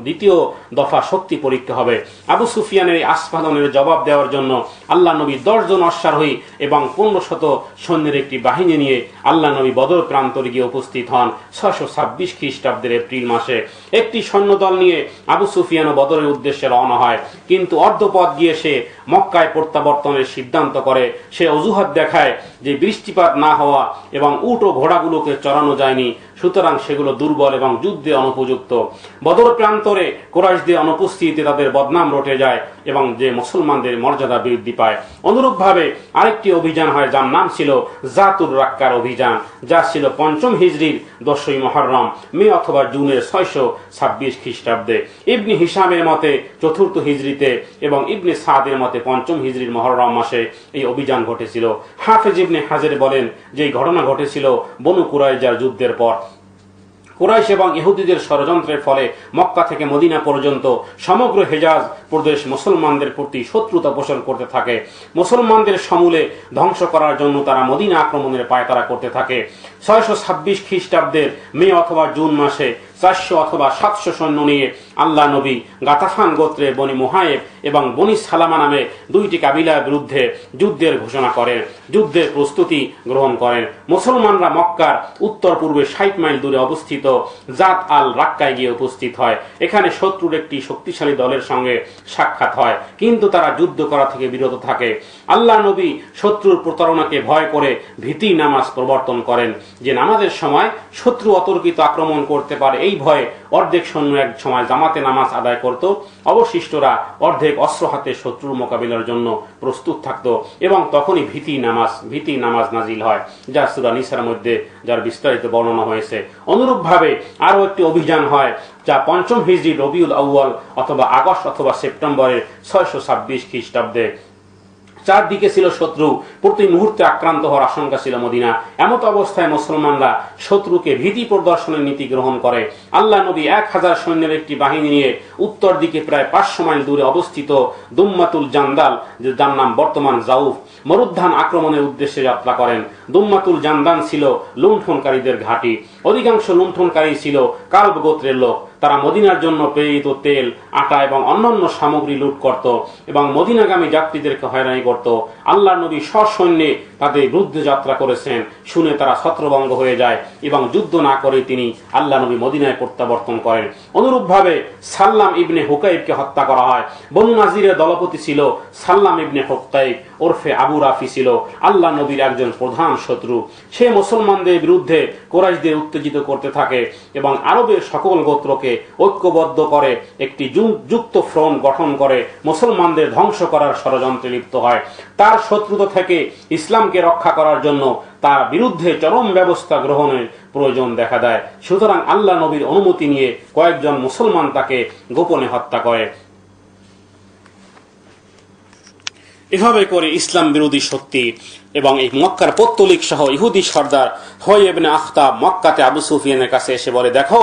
দ্বিতীয় দফা শক্তি পরীক্ষা হবে। আবু সুফিয়ানের এই আস্ফালনের জবাব দেওয়ার জন্য আল্লাহ নবী 10 জন অশ্বারোহী এবং 1500 সৈন্যের একটি বাহিনী নিয়ে আল্লাহ নবী বদর প্রান্তরে গিয়ে উপস্থিত হন 626 খ্রিস্টাব্দের এপ্রিল মাসে। একটি সৈন্যদল নিয়ে আবু সুফিয়ান বদরের উদ্দেশ্যে রওনা হয়, কিন্তু অর্ধপথ গিয়ে সে মক্কায় প্রত্যাবর্তনের সিদ্ধান্ত করে। সে অজুহাত দেখায় যে বৃষ্টিপাত না হওয়া এবং উট ও ঘোড়াগুলোকে চড়ানো যায়নি, সুতরাং সেগুলো দুর্বল এবং যুদ্ধে অনুপযুক্ত। বদর প্রান্তরে কুরাইশদের অনুপস্থিতিতে তাদের বদনাম রটে যায় এবং যে মুসলমানদের মর্যাদা বৃদ্ধি পায়। অনুরূপভাবে আরেকটি অভিযান হয় যার নাম ছিল জাতুর রাক্কার অভিযান, যা ছিল 5ম হিজরির 10ই মুহররম, মে অথবা জুনের 626 খ্রিস্টাব্দে। ইবনে হিশামের মতে 4th হিজরিতে এবং ইবনে সাদের মতে 5ম হিজরির মুহররম মাসে এই অভিযান ঘটেছিল। হাফেজ ইবনে হাজার বলেন যে এই ঘটনা ঘটেছিল বনু কুরাইজার যুদ্ধের পর। কুরাইশ এবং ইহুদিদের ষড়যন্ত্রের ফলে মক্কা থেকে মদিনা পর্যন্ত সমগ্র হেজাজ প্রদেশ মুসলমানদের প্রতি শত্রুতা পোষণ করতে থাকে। মুসলমানদের সমূলে ধ্বংস করার জন্য তারা মদিনা আক্রমণের পায়তারা করতে থাকে। 626 খ্রিস্টাব্দের মে অথবা জুন মাসে 400 অথবা 700 সৈন্য নিয়ে আল্লাহ নবী গাতাফান গোত্রের বনি মুহায়েব এবং বনি সালামা নামে 2টি কাবিলার বিরুদ্ধে যুদ্ধের ঘোষণা করেন, যুদ্ধের প্রস্তুতি গ্রহণ করেন। মুসলমানরা মক্কার উত্তর পূর্বে 60 মাইল দূরে অবস্থিত জাত আল রাক্কায় গিয়ে উপস্থিত হয়। এখানে শত্রুর একটি শক্তিশালী দলের সঙ্গে সাক্ষাৎ হয়, কিন্তু তারা যুদ্ধ করা থেকে বিরত থাকে। আল্লাহ নবী শত্রুর প্রতারণাকে ভয় করে ভীতি নামাজ প্রবর্তন করেন যে নামাজের সময় শত্রু অতর্কিত আক্রমণ করতে পারে, এই ভয়ে অর্ধেক সৈন্য এক সময় জামাতে নামাজ আদায় করত, অবশিষ্টরা অর্ধেক অস্ত্র হাতে শত্রুর মোকাবিলার জন্য প্রস্তুত থাকত, এবং তখনই ভীতি নামাজ নাজিল হয়, যা সূরা নিসার মধ্যে যার বিস্তারিত বর্ণনা হয়েছে। অনুরূপভাবে আরো একটি অভিযান হয়, যা ৫ম হিজরি রবিউল আউয়াল অথবা আগস্ট অথবা সেপ্টেম্বরের ৬২৬ খ্রিস্টাব্দে। চারদিকে ছিল শত্রু, প্রতি মুহূর্তে আক্রান্ত হওয়ার আশঙ্কা ছিল মদিনা। এমত অবস্থায় মুসলমানরা শত্রুকে ভীতি প্রদর্শনের নীতি গ্রহণ করে। আল্লাহ নবী ১০০০ সৈন্যের একটি বাহিনী নিয়ে উত্তর দিকে প্রায় ৫০০ মাইল দূরে অবস্থিত দুম্মাতুল জান্দাল, যার নাম বর্তমান জাউফ, মরুদ্যান আক্রমণের উদ্দেশ্যে যাত্রা করেন। দুম্মাতুল জান্দান ছিল লুণ্ঠনকারীদের ঘাঁটি। অধিকাংশ লুণ্ঠনকারী ছিল কালব গোত্রের লোক। তারা মদিনার জন্য প্রেরিত তেল, আটা এবং অন্যান্য সামগ্রী লুট করত এবং মদিনাগামী যাত্রীদেরকে হয়রানি করত। আল্লাহ নবী সসৈন্যে তাদের বিরুদ্ধে যাত্রা করেছেন শুনে তারা ছত্রভঙ্গ হয়ে যায় এবং যুদ্ধ না করে তিনি আল্লাহ নবী মদিনায় প্রত্যাবর্তন করেন। অনুরূপভাবে সাল্লাম ইবনে হুকাইবকে হত্যা করা হয়। বনু নাজিরের দলপতি ছিল সাল্লাম ইবনে হুকাইব ওরফে আবু রাফি, ছিল আল্লাহ নবীর একজন প্রধান শত্রু। সে মুসলমানদের বিরুদ্ধে কুরাইশদের উত্তেজিত করতে থাকে এবং আরবের সকল গোত্রকে ঐক্যবদ্ধ করে একটি যুক্ত ফ্রন্ট গঠন করে মুসলমানদের ধ্বংস করার ষড়যন্ত্রে লিপ্ত হয়। তার শত্রুতা থেকে ইসলামকে রক্ষা করার জন্য তার বিরুদ্ধে চরম ব্যবস্থা গ্রহণের প্রয়োজন দেখা দেয়। সুতরাং আল্লাহ নবীর অনুমতি নিয়ে কয়েকজন মুসলমান তাকে গোপনে হত্যা করে। এভাবে করে ইসলাম বিরোধী শক্তি এবং এই মক্কার পৌত্তলিক সহ ইহুদি সর্দার হুয়াই ইবনে আখতাব মক্কাতে আবু সুফিয়ানের কাছে এসে বলে, দেখো,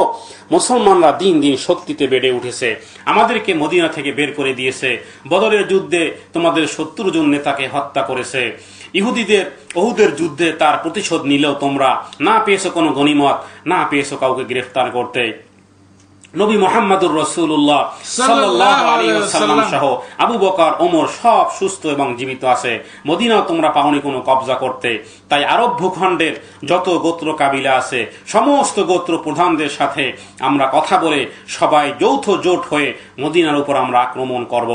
মুসলমানরা দিন দিন শক্তিতে বেড়ে উঠেছে, আমাদেরকে মদিনা থেকে বের করে দিয়েছে, বদরের যুদ্ধে তোমাদের ৭০ জন নেতাকে হত্যা করেছে, ইহুদিদের উহুদের যুদ্ধে তার প্রতিশোধ নিলেও তোমরা না পেয়েছো কোনো গনিমত, না পেয়েছো কাউকে গ্রেফতার করতে। নবী মুহাম্মদুর রাসূলুল্লাহ সাল্লাল্লাহু আলাইহি ওয়াসাল্লাম সহ আবু বকর, ওমর সব সুস্থ এবং জীবিত আছে। মদিনাও তোমরা পাওনি কোনো কবজা করতে। তাই আরব ভূখণ্ডের যত গোত্র কাবিলা আছে সমস্ত গোত্র প্রধানদের সাথে আমরা কথা বলে সবাই যৌথ জোট হয়ে মদিনার উপর আমরা আক্রমণ করব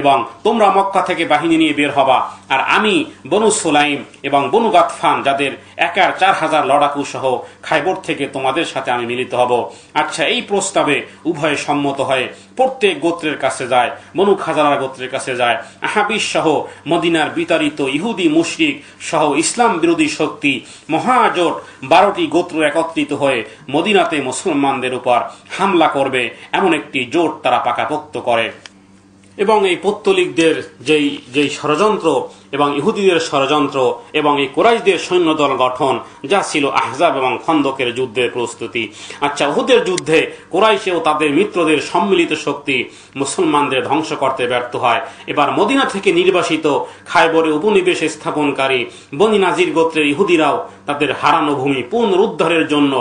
এবং তোমরা মক্কা থেকে বাহিনী নিয়ে বের হবা, আর আমি বনু সুলাইম এবং বনু গাতফান, যাদের একার ৪০০০ লড়াকু সহ খাইবর থেকে তোমাদের সাথে আমি মিলিত হব। আচ্ছা, এই প্রস্তাবে উভয়ে সম্মত হয়ে প্রত্যেক গোত্রের কাছে যায়। বনু খাজারা গোত্রের কাছে যায়। আহাবিস সহ মদিনার বিতাড়িত ইহুদি মুশরিক সহ ইসলাম বিরোধী শক্তি মহাজোট ১২টি গোত্র একত্রিত হয়ে মদিনাতে মুসলমানদের উপর হামলা করবে এমন একটি জোট তারা পাকাপোক্ত করে। এবং এই পৌত্তলিকদের যেই ষড়যন্ত্র এবং ইহুদিদের ষড়যন্ত্র এবং এই কুরাইশদের সৈন্যদল গঠন, যা ছিল আহজাব এবং খন্দকের যুদ্ধের প্রস্তুতি। আচ্ছা, উহুদের যুদ্ধে কুরাইশেও তাদের মিত্রদের সম্মিলিত শক্তি মুসলমানদের ধ্বংস করতে ব্যর্থ হয়। এবার মদিনা থেকে নির্বাসিত খায়বরে উপনিবেশ স্থাপনকারী বনি নাজির গোত্রের ইহুদিরাও তাদের হারানো ভূমি পুনরুদ্ধারের জন্য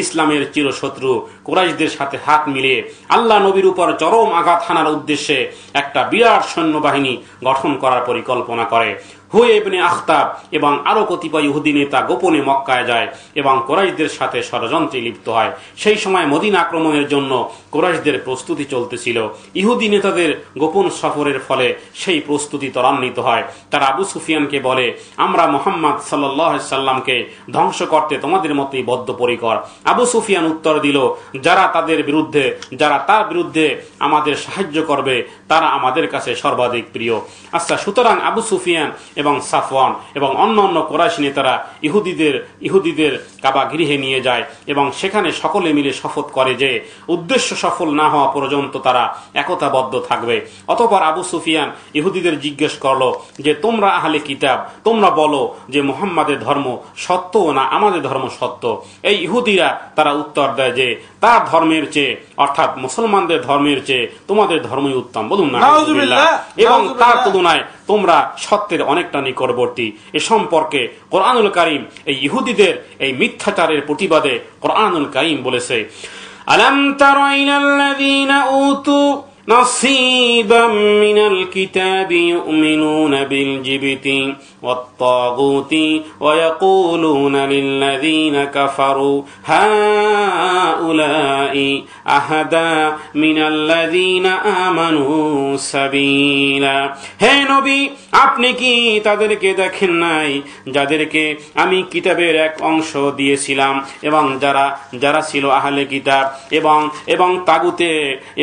ইসলামের চিরশত্রু কুরাইশদের সাথে হাত মিলিয়ে আল্লাহ নবীর উপর চরম আঘাত হানার উদ্দেশ্যে একটা বিরাট সৈন্যবাহিনী গঠন করার পরিকল্পনা করে। হুয়াই ইবনে আখতাব এবং আরো কতিপয় ইহুদি নেতা গোপনে মক্কায় যায় এবং কুরাইশদের সাথে ষড়যন্ত্রে লিপ্ত হয়। সেই সময় মদিনা আক্রমণের জন্য কুরাইশদের প্রস্তুতি চলতেছিল। ইহুদি নেতাদের গোপন সফরের ফলে সেই প্রস্তুতি ত্বরান্বিত হয়। তারা আবু সুফিয়ানকে বলে, আমরা মুহাম্মদ সাল্লাল্লাহু আলাইহি সাল্লামকে ধ্বংস করতে তোমাদের মতোই বদ্ধপরিকর। আবু সুফিয়ান উত্তর দিল, যারা তার বিরুদ্ধে আমাদের সাহায্য করবে তারা আমাদের কাছে সর্বাধিক প্রিয়। আচ্ছা, সুতরাং আবু সুফিয়ান এবং সাফওয়ান এবং অন্যান্য কুরাইশ নেতারা ইহুদিদের কাবা গৃহে নিয়ে যায় এবং সেখানে সকলে মিলে শপথ করে যে উদ্দেশ্য সফল না হওয়া পর্যন্ত তারা একতাবদ্ধ থাকবে। অতঃপর আবু সুফিয়ান ইহুদিদের জিজ্ঞেস করলো যে, তোমরা আহলে কিতাব, তোমরা বলো যে মুহাম্মাদের ধর্ম সত্য না আমাদের ধর্ম সত্য? এই ইহুদিরা তারা উত্তর দেয় যে তার ধর্মের চেয়ে, অর্থাৎ মুসলমানদের ধর্মের চেয়ে তোমাদের ধর্মই উত্তম। বলুন না, এবং তার তুলনায় তোমরা সত্যের অনেকটা নিকটবর্তী। এ সম্পর্কে কোরআনুল কারীম এই ইহুদিদের এই মিথ্যাচারের প্রতিবাদে কোরআনুল কারীম বলেছে, আলাম তারা ইলাল্লাযীনা উতু نصيبا من الكتاب يؤمنون بالجبت والطاغوت ويقولون للذين كفروا هؤلاء أهدى من الذين آمنوا سبيلا হে নবী আপনি কি তাদেরকে দেখেন নাই যাদেরকে আমি কিতাবের এক অংশ দিয়েছিলাম এবং যারা ছিল আহলে কিতাব এবং তাগুতে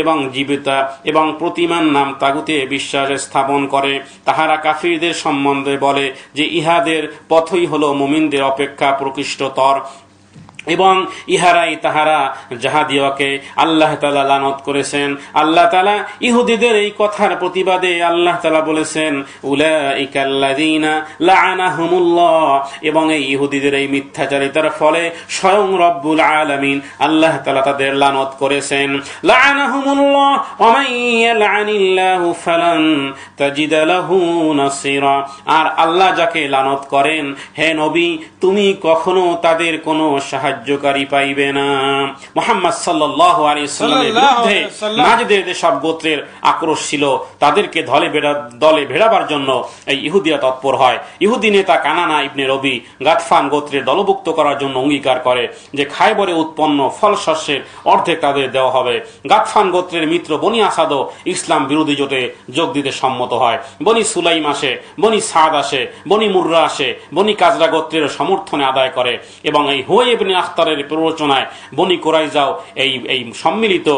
এবং জীবিতা এবং প্রতিমার নাম তাগুতে বিশ্বাস স্থাপন করে তাহারা কাফিরদের সম্বন্ধে বলে যে ইহাদের পথই হলো মুমিনদের অপেক্ষা প্রকৃষ্টতর এবং ইহারাই তাহারা যাহাদিওকে আল্লাহ তাআলা লানত করেছেন। আল্লাহ তাআলা ইহুদিদের এই কথার প্রতিবাদে আল্লাহ তাআলা বলেছেন উলাইকাল্লাযীনা লাআনাহুমুল্লাহ, এবং এই ইহুদিদের এই মিথ্যাচারিতার ফলে স্বয়ং রব্বুল আলামিন আল্লাহ তাআলা তাদের লানত করেছেন। লাআনাহুমুল্লাহ ওয়া মান ইয়ালআনিল্লাহু ফালান তাজিদা লাহু নাসীরা, আর আল্লাহ যাকে লানত করেন হে নবী তুমি কখনো তাদের কোনো সাহায্যকারী পাইবে না। মুহাম্মদ সাল্লাল্লাহু আলাইহি ওয়াসাল্লামের বিরুদ্ধে নাজদের সব গোত্রের আক্রোশ ছিল, তাদেরকে দলে ভেড়াবার জন্য এই ইহুদিরা তৎপর হয়। ইহুদি নেতা কানানা ইবনে রবি গাতফান গোত্রের দলভুক্ত করার জন্য অঙ্গীকার করে যে খায়বরে উৎপন্ন ফল শস্যের অর্ধেক তাদের দেওয়া হবে। গাতফান গোত্রের মিত্র বনি আসাদও ইসলাম বিরোধী জোটে যোগ দিতে সম্মত হয়। বনি সুলাইম আসে, বনি সাদ আসে, বনি মুররা আসে, বনি কাজরা গোত্রের সমর্থনে আদায় করে এবং এই হুয়াই ইবনে আখতারের প্ররোচনায় বনি কুরাইজাও এই সম্মিলিত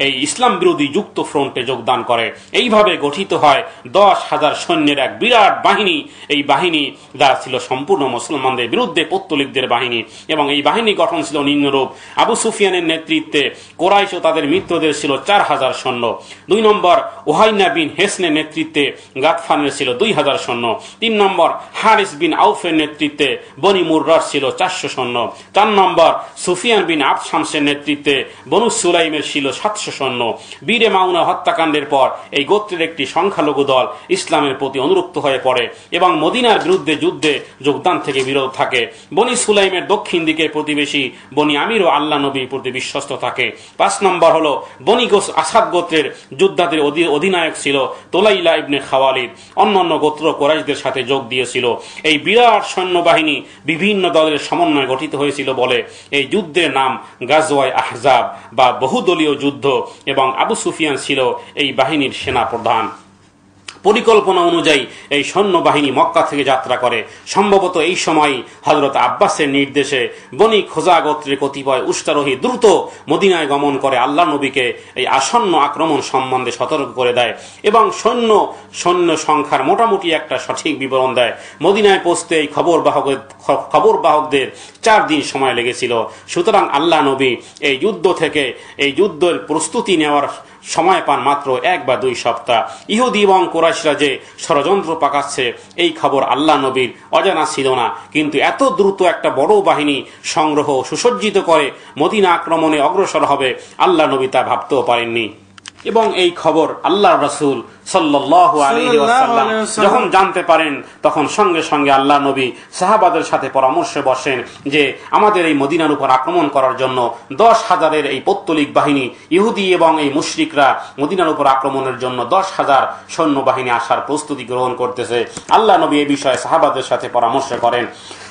এই ইসলাম বিরোধী যুক্ত ফ্রন্টে যোগদান করে। এইভাবে গঠিত হয় 10,000 সৈন্যের এক বিরাট বাহিনী। এই বাহিনী যা ছিল সম্পূর্ণ মুসলমানদের বিরুদ্ধে পত্তলিকদের বাহিনী, এবং এই বাহিনী গঠন ছিল নিম্নরূপ। আবু সুফিয়ানের নেতৃত্বে কোরাইশ ও তাদের মিত্রদের ছিল 4,000 সৈন্য। 2 নম্বর ওহাইনা বিন হেসনের নেতৃত্বে গাতফানের ছিল 2,000 সৈন্য। 3 নম্বর হারিস বিন আউফের নেতৃত্বে বনি মুররার ছিল 400 সৈন্য। 4 নম্বর সুফিয়ান বিন আবদ শামসের নেতৃত্বে বনু সুলাইমের ছিল 700 সৈন্য। বীরে মাউনা হত্যাকাণ্ডের পর এই গোত্রের একটি সংখ্যালঘু দল ইসলামের প্রতি অনুরক্ত হয়ে পড়ে এবং মদিনার বিরুদ্ধে যুদ্ধে যোগদান থেকে বিরত থাকে। বনি সুলাইমের দক্ষিণ দিকে প্রতিবেশী বনি আমিরও আল্লাহ নবীর প্রতি বিশ্বস্ত থাকে। 5 নম্বর হলো বনি আসাদ গোত্রের যোদ্ধাদের অধিনায়ক ছিল তোলাইলা ইবনে খাওয়ালিদ। অন্যান্য গোত্র কোরাইশদের সাথে যোগ দিয়েছিল। এই বিরাট সৈন্যবাহিনী বিভিন্ন দলের সমন্বয়ে গঠিত হয়েছিল বলে এই যুদ্ধের নাম গাজওয়ায়ে আহজাব বা বহুদলীয় যুদ্ধ, এবং আবু সুফিয়ান ছিল এই বাহিনীর সেনা প্রধান। পরিকল্পনা অনুযায়ী এই সৈন্যবাহিনী মক্কা থেকে যাত্রা করে। সম্ভবত এই সময় হযরত আব্বাসের নির্দেশে বনি খোজা গোত্রের কতিপয় উষ্ট্রারোহী দ্রুত মদিনায় গমন করে আল্লাহ নবীকে এই আসন্ন আক্রমণ সম্বন্ধে সতর্ক করে দেয় এবং সৈন্য সংখ্যার মোটামুটি একটা সঠিক বিবরণ দেয়। মদিনায় পৌঁছতে এই খবরবাহকদের 4 দিন সময় লেগেছিল। সুতরাং আল্লাহ নবী এই যুদ্ধের প্রস্তুতি নেওয়ার সময় পান মাত্র 1 বা 2 সপ্তাহ। ইহুদি এবং কুরাইশরা যে ষড়যন্ত্র পাকাচ্ছে এই খবর আল্লাহ নবীর অজানা ছিল না, কিন্তু এত দ্রুত একটা বড় বাহিনী সংগ্রহ সুসজ্জিত করে মদিনা আক্রমণে অগ্রসর হবে আল্লাহ নবী তা ভাবতেও পারেননি। এবং এই খবর আল্লাহর রাসূল সাল্লাল্লাহু আলাইহি ওয়াসাল্লাম যখন জানতে পারেন তখন সঙ্গে সঙ্গে আল্লাহ নবী সাহাবাদের সাথে পরামর্শে বসেন যে আমাদের এই মদিনার উপর আক্রমণ করার জন্য 10,000-এর এই পত্তলিক বাহিনী ইহুদি এবং এই মুশরিকরা মদিনার উপর আক্রমণের জন্য 10,000 সৈন্যবাহিনী আসার প্রস্তুতি গ্রহণ করতেছে। আল্লাহ নবী এই বিষয়ে সাহাবাদের সাথে পরামর্শ করেন।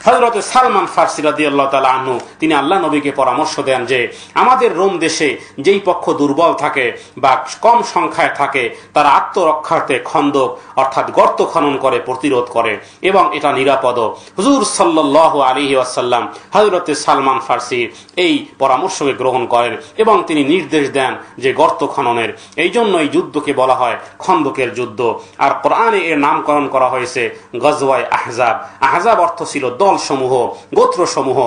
হযরত সালমান ফারসি রাদিয়াল্লাহু তাআলা আনহু তিনি আল্লাহ নবীকে পরামর্শ দেন যে আমাদের রোম দেশে যেই পক্ষ দুর্বল থাকে বা কম সংখ্যায় থাকে তারা আত্মরক্ষার্থে খন্দক অর্থাৎ গর্ত খনন করে প্রতিরোধ করে এবং এটা নিরাপদ। হুজুর সাল্লাল্লাহু আলাইহি ওয়াসাল্লাম হযরত সালমান ফারসি এই পরামর্শকে গ্রহণ করেন এবং তিনি নির্দেশ দেন যে গর্ত খননের। এই জন্য এই যুদ্ধকে বলা হয় খন্দকের যুদ্ধ, আর কোরআনে এর নামকরণ করা হয়েছে গজওয়ায়ে আহজাব। আহজাব অর্থ ছিল দলসমূহ, গোত্রসমূহ,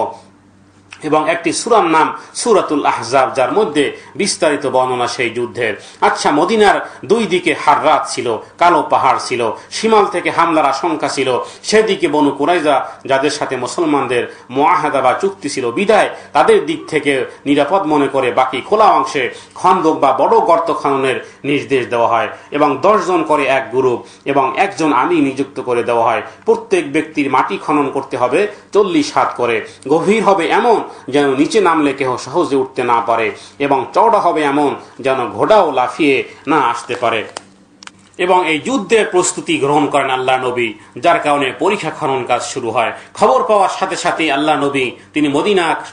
এবং একটি সূরার নাম সূরাতুল আহজাব যার মধ্যে বিস্তারিত বর্ণনা সেই যুদ্ধের। আচ্ছা, মদিনার 2 দিকে হাররাত ছিল, কালো পাহাড় ছিল, শিমাল থেকে হামলার আশঙ্কা ছিল। সেদিকে বনু কুরাইজা যাদের সাথে মুসলমানদের মুআহাদা বা চুক্তি ছিল বিদায় তাদের দিক থেকে নিরাপদ মনে করে বাকি খোলা অংশে খন্দক বা বড় গর্ত খননের নির্দেশ দেওয়া হয় এবং 10 জন করে এক গ্রুপ এবং একজন আমির নিযুক্ত করে দেওয়া হয়। প্রত্যেক ব্যক্তির মাটি খনন করতে হবে 40 হাত করে, গভীর হবে এমন যেন নিচে নামলে কেহ সহজে উঠতে না পারে, এবং চওড়া হবে এমন যেন ঘোড়াও লাফিয়ে না আসতে পারে। এবং এই যুদ্ধের প্রস্তুতি গ্রহণ করেন আল্লাহ নবী, যার কারণে পরীক্ষা খনন কাজ শুরু হয়। খবর পাওয়ার সাথে সাথে আল্লাহ নবী তিনি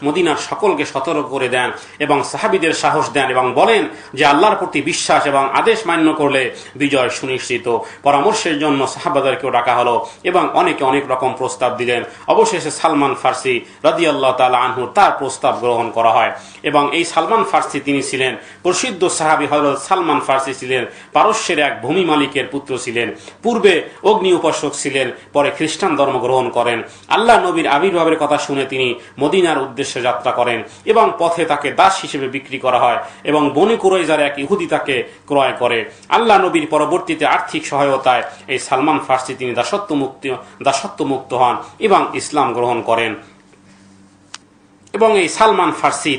মদিনার সকলকে সতর্ক করে দেন এবং সাহাবীদের সাহস দেন এবং বলেন যে আল্লাহর প্রতি বিশ্বাস এবং আদেশ মান্য করলে বিজয় সুনিশ্চিত। পরামর্শের জন্য সাহাবাদেরকেও ডাকা হলো এবং অনেকে অনেক রকম প্রস্তাব দিলেন। অবশেষে সালমান ফার্সি রাদিয়াল্লাহু তাআলা আনহু তার প্রস্তাব গ্রহণ করা হয়। এবং এই সালমান ফার্সি তিনি ছিলেন প্রসিদ্ধ সাহাবী। হযরত সালমান ফার্সি ছিলেন পারস্যের এক ভূমি মালিকের পুত্র ছিলেন। পূর্বে অগ্নি উপাসক ছিলেন, পরে খ্রিস্টান ধর্ম গ্রহণ করেন। আল্লাহ নবীর আবির্ভাবের কথা শুনে তিনি মদিনার উদ্দেশ্যে যাত্রা করেন এবং পথে তাকে দাস হিসেবে বিক্রি করা হয় এবং বনী কুরাইজার এক ইহুদি তাকে ক্রয় করে। আল্লাহ নবীর পরবর্তীতে আর্থিক সহায়তায় এই সালমান ফার্সি তিনি দাসত্ব মুক্ত হন এবং ইসলাম গ্রহণ করেন। এবং এই সালমান ফার্সি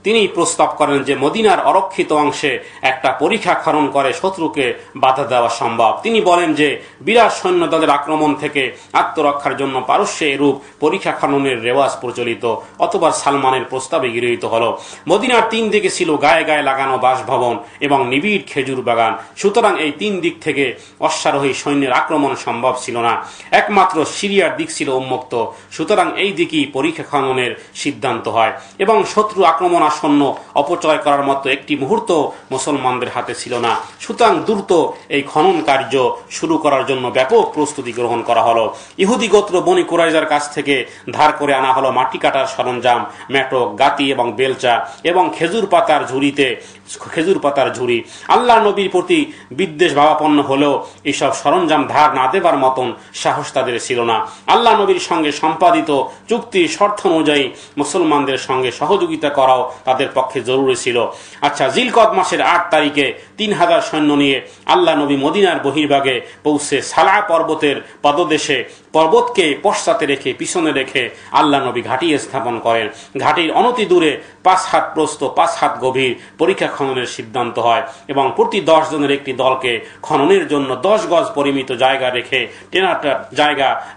তিনি প্রস্তাব করেন যে মদিনার অরক্ষিত অংশে একটা পরীক্ষা খনন করে শত্রুকে বাধা দেওয়া সম্ভব। তিনি বলেন যে বিরাট সৈন্য দলের আক্রমণ থেকে আত্মরক্ষার জন্য পারস্যে এরূপ পরীক্ষা খননের রেওয়াজ প্রচলিত। অতঃপর সালমানের প্রস্তাবে গৃহীত হলো। মদিনার 3 দিকে ছিল গায়ে গায়ে লাগানো বাসভবন এবং নিবিড় খেজুর বাগান। সুতরাং এই 3 দিক থেকে অশ্বারোহী সৈন্যের আক্রমণ সম্ভব ছিল না। একমাত্র সিরিয়ার দিক ছিল উন্মুক্ত। সুতরাং এই দিকই পরীক্ষা খননের সিদ্ধান্ত হয় এবং শত্রু আক্রমণ আসন্ন অপচয় করার মতো একটি মুহূর্ত মুসলমানদের হাতে ছিল না। সুতরাং দ্রুত এই খনন কার্য শুরু করার জন্য ব্যাপক প্রস্তুতি গ্রহণ করা হলো। ইহুদি গোত্র বনী কুরাইজার কাছ থেকে ধার করে আনা হলো মাটি কাটার সরঞ্জাম, মেটক, গাতি এবং বেলচা এবং খেজুর পাতার ঝুড়ি। আল্লাহ নবীর প্রতি বিদ্বেষ ভাবাপন্ন হলেও এইসব সরঞ্জাম ধার না দেবার মতন সাহস তাদের ছিল না। আল্লাহ নবীর সঙ্গে সম্পাদিত চুক্তির শর্ত অনুযায়ী মুসলমানদের সঙ্গে সহযোগিতা করাও তাদের পক্ষে জরুরি ছিল। আচ্ছা, জিলকদ মাসের 8 তারিখে 3000 সৈন্য নিয়ে আল্লাহ নবী মদিনার বহির্ভাগে পৌঁছে সালা পর্বতের পাদদেশে পর্বতকে পশ্চাতে রেখে পিছনে রেখে আল্লাহ নবী ঘাঁটি স্থাপন করেন। ঘাঁটির অনতি দূরে 5 হাত প্রস্থ 5 হাত গভীর পরীক্ষা খননের সিদ্ধান্ত হয় এবং প্রতি 10 জনের একটি দলকে খননের জন্য 10 গজ পরিমিত জায়গা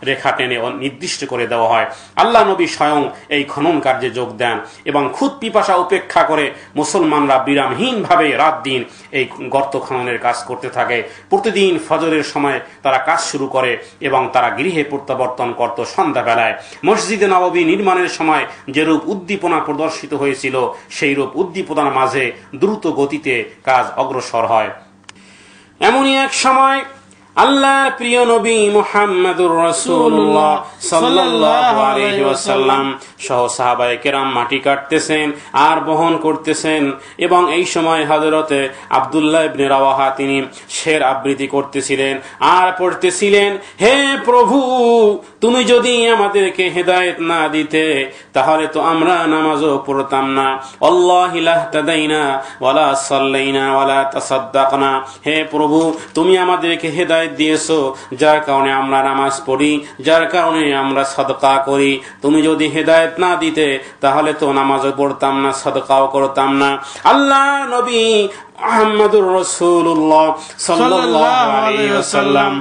রেখা টেনে নির্দিষ্ট করে দেওয়া হয়। আল্লাহ নবী স্বয়ং এই খনন কার্যে যোগ দেন এবং খুদ পিপাসা উপেক্ষা করে মুসলমানরা বিরামহীনভাবে রাত দিন এই গর্ত খননের কাজ করতে থাকে। প্রতিদিন ফজরের সময় তারা কাজ শুরু করে এবং তারা গৃহে প্রত্যাবর্তন করত সন্ধ্যাবেলায়। মসজিদে নববী নির্মাণের সময় যেরূপ উদ্দীপনা প্রদর্শিত হয়েছিল সেই রূপ উদ্দীপনার মাঝে দ্রুত গতিতে কাজ অগ্রসর হয়। এমনই এক সময় আল্লাহর প্রিয় নবী মুহাম্মদুর রাসূলুল্লাহ সাল্লাল্লাহু আলাইহি ওয়াসাল্লাম সহ সাহাবায়ে কেরাম মাটি কাটতেছেন আর বহন করতেছেন এবং এই সময় হযরতে আব্দুল্লাহ ইবনে রাওয়াহা তিনি শের আবৃত্তি করতেছিলেন আর পড়তেছিলেন, হে প্রভু, তুমি যদি আমাদেরকে হেদায়েত না দিতে তাহলে তো আমরা নামাজও পড়তাম না। আল্লাহি লাহতাদাইনা ওয়ালা সাল্লাইনা ওয়ালা তাসাদ্দাকনা। হে প্রভু, তুমি আমাদেরকে হেদায়েত দিয়েছো, যার কারণে আমরা নামাজ পড়ি, যার কারণে আমরা সাদকা করি। তুমি যদি হেদায়েত না দিতে তাহলে তো নামাজও পড়তাম না, সাদকাও করতাম না। আল্লাহ নবী মুহাম্মদুর রাসূলুল্লাহ সাল্লাল্লাহু আলাইহি ওয়াসাল্লাম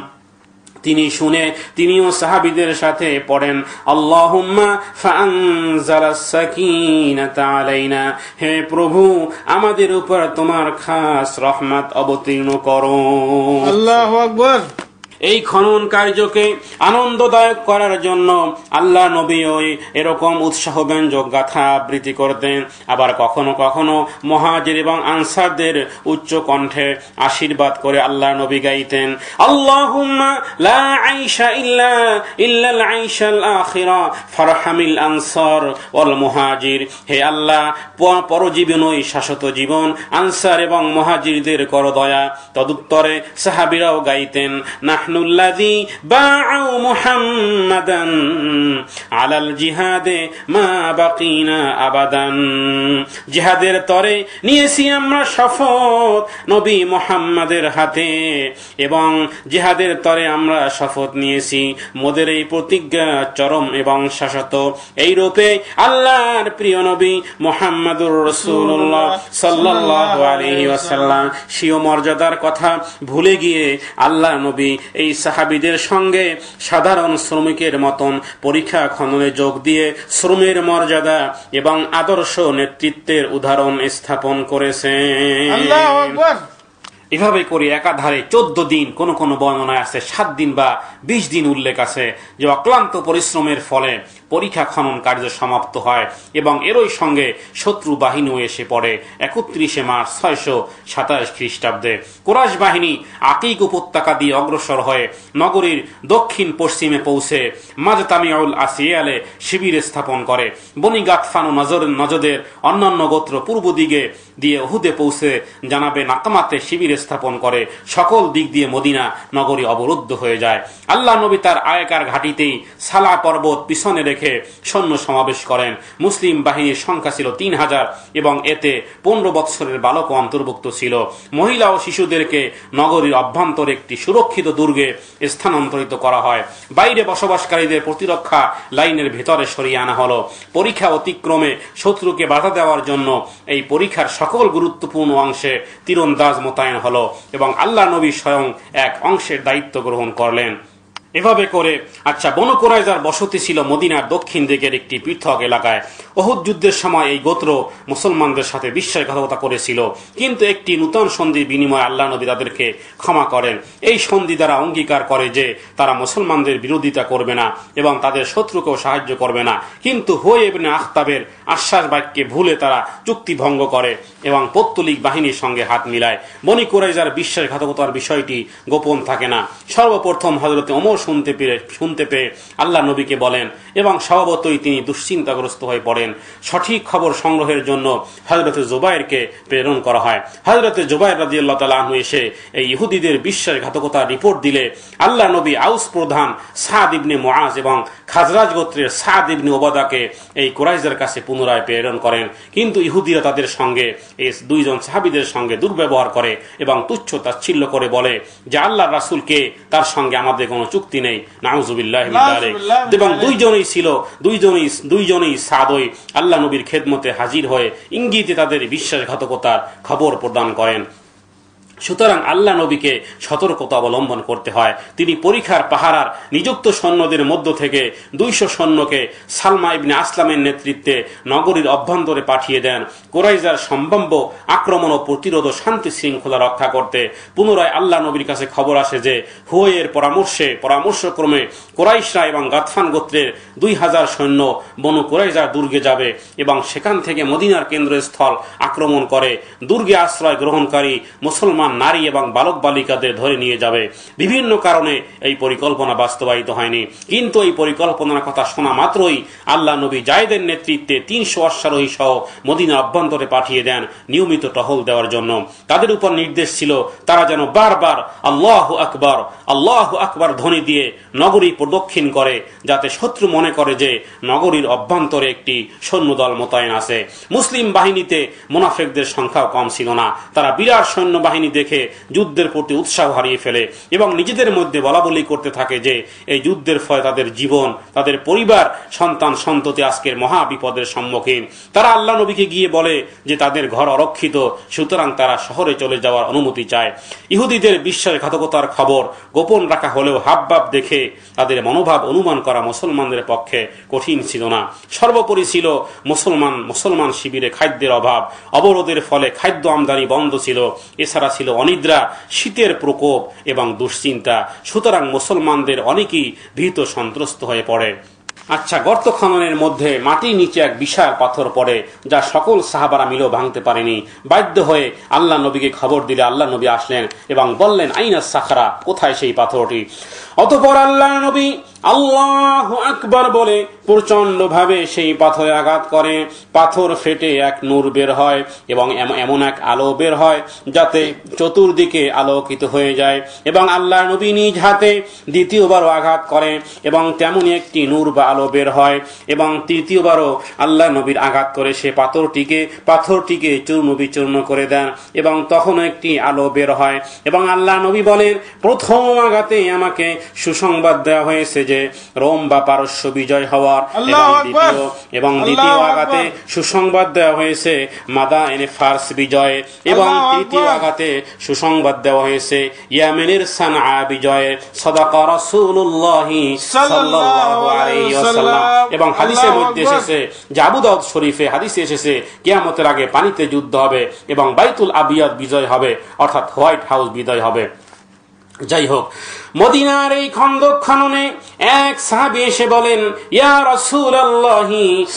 তিনি শুনে তিনিও সাহাবীদের সাথে পড়েন, আল্লাহুম্মা ফাআনজালাস সাকিনাতা আলাইনা। হে প্রভু, আমাদের উপর তোমার খাস রহমত অবতীর্ণ করো। আল্লাহু আকবার। এই খনন কার্যকে আনন্দদায়ক করার জন্য আল্লাহ নবী ওই এরকম উৎসাহব্যঞ্জক গাথা আবৃত্তি করতেন। আবার কখনো কখনো মুহাজির এবং আনসারদের উচ্চ কণ্ঠে আশীর্বাদ করে আল্লাহ নবী গাইতেন, আল্লাহুম্মা লা আইশা ইল্লাল আইশাল আখিরা ফারহামিল আনসার ওয়াল মুহাজির। হে আল্লাহ, পরজীবনই শাশ্বত জীবন, আনসার এবং মুহাজিরদের কর দয়া। তদুত্তরে সাহাবীরাও গাইতেন, নাহনুল্লাযী বা'উ মুহাম্মাদান আলাল জিহাদে মা বাকিনা আবাদান। জিহাদের তরে নিয়েছি আমরা শপথ নবী মুহাম্মাদের হাতে এবং জিহাদের তরে আমরা শপথ নিয়েছি, মোদের এই প্রতিজ্ঞা চরম এবং শাশ্বত। এই রূপে আল্লাহর প্রিয় নবী মুহাম্মদুর রাসূলুল্লাহ সাল্লাল্লাহু আলাইহি ওয়াসাল্লাম স্বীয় মর্যাদার কথা ভুলে গিয়ে আল্লাহ নবী এই সাহাবীদের সঙ্গে সাধারণ শ্রমিকের মতন পরীক্ষা খননে যোগ দিয়ে শ্রমের মর্যাদা এবং আদর্শ নেতৃত্বের উদাহরণ স্থাপন করেছেন। আল্লাহু আকবার। এভাবে করে একাধারে 14 দিন, কোন কোন বর্ণনায় আছে 7 দিন বা 20 দিন উল্লেখ আছে, যে অক্লান্ত পরিশ্রমের ফলে পরীক্ষা খনন কার্য সমাপ্ত হয় এবং এরই সঙ্গে শত্রু বাহিনীও এসে পড়ে 31 মার্চ 627 খ্রিস্টাব্দে। কুরাইশ বাহিনী আকিক উপত্যকা দিয়ে অগ্রসর হয়ে নগরীর দক্ষিণ পশ্চিমে পৌঁছে মাজতামিউল আসিয়ালে শিবির স্থাপন করে। বনি গাতফান ও নজদের অন্যান্য গোত্র পূর্ব দিকে দিয়ে উহুদে পৌঁছে জানাবে নাকামাতে শিবির স্থাপন করে। সকল দিক দিয়ে মদিনা নগরী অবরুদ্ধ হয়ে যায়। আল্লাহ নবী তার আয়কার ঘাটিতেই সালা পর্বত পিছনে রেখে সৈন্য সমাবেশ করেন। মুসলিম বাহিনীর সংখ্যা ছিল 3000 এবং এতে 15 বৎসরের বালকও অন্তর্ভুক্ত ছিল। মহিলা ও শিশুদেরকে নগরীর অভ্যন্তরে একটি সুরক্ষিত দুর্গে স্থানান্তরিত করা হয়। বাইরে বসবাসকারীদের প্রতিরক্ষা লাইনের ভেতরে সরিয়ে আনা হলো। পরীক্ষা অতিক্রমে শত্রুকে বাধা দেওয়ার জন্য এই পরীক্ষার সকল গুরুত্বপূর্ণ অংশে তীরন্দাজ মোতায়েন হলো এবং আল্লাহ নবী স্বয়ং এক অংশের দায়িত্ব গ্রহণ করলেন। এভাবে করে বনু কুরাইজার বসতি ছিল মদিনার দক্ষিণ দিকের একটি পৃথক এলাকায়। উহুদ যুদ্ধের সময় এই গোত্র মুসলমানদের সাথে বিশ্বাসঘাতকতা করেছিল, কিন্তু একটি নূতন সন্ধির বিনিময়ে আল্লাহ নবী তাদেরকে ক্ষমা করেন। এই সন্ধি দ্বারা অঙ্গীকার করে যে তারা মুসলমানদের বিরোধিতা করবে না এবং তাদের শত্রুকেও সাহায্য করবে না। কিন্তু হুয়াই ইবনে আখতাবের আশ্বাস বাক্যে ভুলে তারা চুক্তি ভঙ্গ করে এবং পৌত্তলিক বাহিনীর সঙ্গে হাত মিলায়। বনি কুরাইজার বিশ্বাসঘাতকতার বিষয়টি গোপন থাকে না। সর্বপ্রথম হযরত ওমর শুনতে পেয়ে আল্লাহ নবীকে বলেন এবং স্বভাবতই তিনি দুশ্চিন্তাগ্রস্ত হয়ে পড়েন। সঠিক খবর সংগ্রহের জন্য হযরত জুবাইরকে প্রেরণ করা হয়। হযরত জুবাইর রাদিয়াল্লাহু তাআলা আনহু এসে এই ইহুদিদের বিশ্বাসঘাতকতার রিপোর্ট দিলে আল্লাহ নবী আউস প্রধান সাদ ইবনে মুআজ এবং খাজরাজ গোত্রের সাদ ইবনে ওবাদাকে এই কুরাইশদের কাছে পুনরায় প্রেরণ করেন। কিন্তু ইহুদিরা তাদের সঙ্গে এই দুইজন সাহাবীদের সঙ্গে দুর্ব্যবহার করে এবং তুচ্ছ তাচ্ছিল্য করে বলে যে আল্লাহর রাসূলকে, তার সঙ্গে আমাদের কোনো চুক্তি নেই। নাউযুবিল্লাহি মিন যালিক। এবং দুইজনই সাদই আল্লাহ নবীর খেদমতে হাজির হয়ে ইঙ্গিতে তাদের বিশ্বাসঘাতকতার খবর প্রদান করেন। সুতরাং আল্লাহ নবীকে সতর্কতা অবলম্বন করতে হয়। তিনি পরীক্ষার পাহারার নিযুক্ত সৈন্যদের মধ্য থেকে 200 সৈন্যকে সালমা ইবনে আসলামের নেতৃত্বে নগরীর অভ্যন্তরে পাঠিয়ে দেন কুরাইজার সম্ভাব্য আক্রমণ ও প্রতিরোধ ও শান্তি শৃঙ্খলা রক্ষা করতে। পুনরায় আল্লাহ নবীর কাছে খবর আসে যে হুয়াইয়ের পরামর্শক্রমে কুরাইশরা এবং গাতফান গোত্রের 2000 সৈন্য বনু কুরাইজার দুর্গে যাবে এবং সেখান থেকে মদিনার কেন্দ্রস্থল আক্রমণ করে দুর্গে আশ্রয় গ্রহণকারী মুসলমান নারী এবং বালক বালিকাদের ধরে নিয়ে যাবে। বিভিন্ন কারণে এই পরিকল্পনা বাস্তবায়িত হয়নি, কিন্তু এই পরিকল্পনার কথা শোনা মাত্রই আল্লাহ নবী জায়েদের নেতৃত্বে 300 অশ্বারোহী সহ মদিনা অভ্যন্তরে পাঠিয়ে দেন নিয়মিত টহল দেওয়ার জন্য। তাদের উপর নির্দেশ ছিল তারা যেন বারবার আল্লাহু আকবার আল্লাহু আকবার ধ্বনি দিয়ে নগরী প্রদক্ষিণ করে, যাতে শত্রু মনে করে যে নগরীর অভ্যন্তরে একটি সৈন্যদল মোতায়েন আছে। মুসলিম বাহিনীতে মুনাফিকদের সংখ্যাও কম ছিল না। তারা বিরাট সৈন্য বাহিনী দেখে যুদ্ধের প্রতি উৎসাহ হারিয়ে ফেলে এবং নিজেদের মধ্যে বলাবলি করতে থাকে যে এই যুদ্ধের ফলে তাদের জীবন, তাদের পরিবার, সন্তান সন্ততি আজকের মহা বিপদের সম্মুখীন। তারা আল্লাহ নবীকে গিয়ে বলে যে তাদের ঘর অরক্ষিত, সুতরাং তারা শহরে চলে যাওয়ার অনুমতি চায়। ইহুদিদের বিশ্বাসঘাতকতার খবর গোপন রাখা হলেও হাবভাব দেখে তাদের মনোভাব অনুমান করা মুসলমানদের পক্ষে কঠিন ছিল না। সর্বোপরি ছিল মুসলমান শিবিরে খাদ্যের অভাব। অবরোধের ফলে খাদ্য আমদানি বন্ধ ছিল। এছাড়া ছিল অনিদ্রা, শীতের প্রকোপ এবং দুশ্চিন্তা। সুতরাং মুসলমানদের অনেকেই ভীত সন্ত্রস্ত হয়ে পড়ে। গর্ত খননের মধ্যে মাটির নিচে এক বিশাল পাথর পড়ে, যা সকল সাহাবারা মিলেও ভাঙতে পারেনি। বাধ্য হয়ে আল্লাহ নবীকে খবর দিলে আল্লাহ নবী আসলেন এবং বললেন, আইনা সাখরা, কোথায় সেই পাথরটি? অতঃপর আল্লাহ নবী আল্লাহু আকবার বলে প্রচন্ড ভাবে সেই পাথরে আঘাত করে। পাথর ফেটে এক নূর বের হয় এবং এমন এক আলো বের হয় যাতে চতুর্দিকে আলোকিত হয়ে যায়। এবং আল্লাহ নবী নিজ হাতে দ্বিতীয়বারও আঘাত করে এবং তেমনই একটি নূর বা আলো বের হয়। এবং তৃতীয়বারও আল্লাহ নবীর আঘাত করে সে পাথরটিকে চূর্ণ বিচূর্ণ করে দেন এবং তখনও একটি আলো বের হয়। এবং আল্লাহ নবী বলেন, প্রথম আঘাতে আমাকে সুসংবাদ দেওয়া হয়েছে যে রোম বা পারস্য বিজয় হওয়ার, এবং দ্বিতীয় আঘাতে সুসংবাদ দেওয়া হয়েছে মাদায়েনে ফার্স বিজয়ে, এবং তৃতীয় আঘাতে সুসংবাদ দেওয়া হয়েছে ইয়েমেনের সানআ বিজয়ে। সাদাকা রাসূলুল্লাহ সাল্লাল্লাহু আলাইহি ওয়াসাল্লাম। এবং হাদিসের মধ্যে এসেছে যে আবু দাউদ শরীফে হাদিসে এসেছে কিয়ামতের আগে পানিতে যুদ্ধ হবে এবং বাইতুল আবিয়াদ বিজয় হবে, অর্থাৎ হোয়াইট হাউস বিজয় হবে। যাই হোক, মদিনার এই খন্দক খননে এক সাহাবী এসে বলেন, ইয়া রাসূলুল্লাহ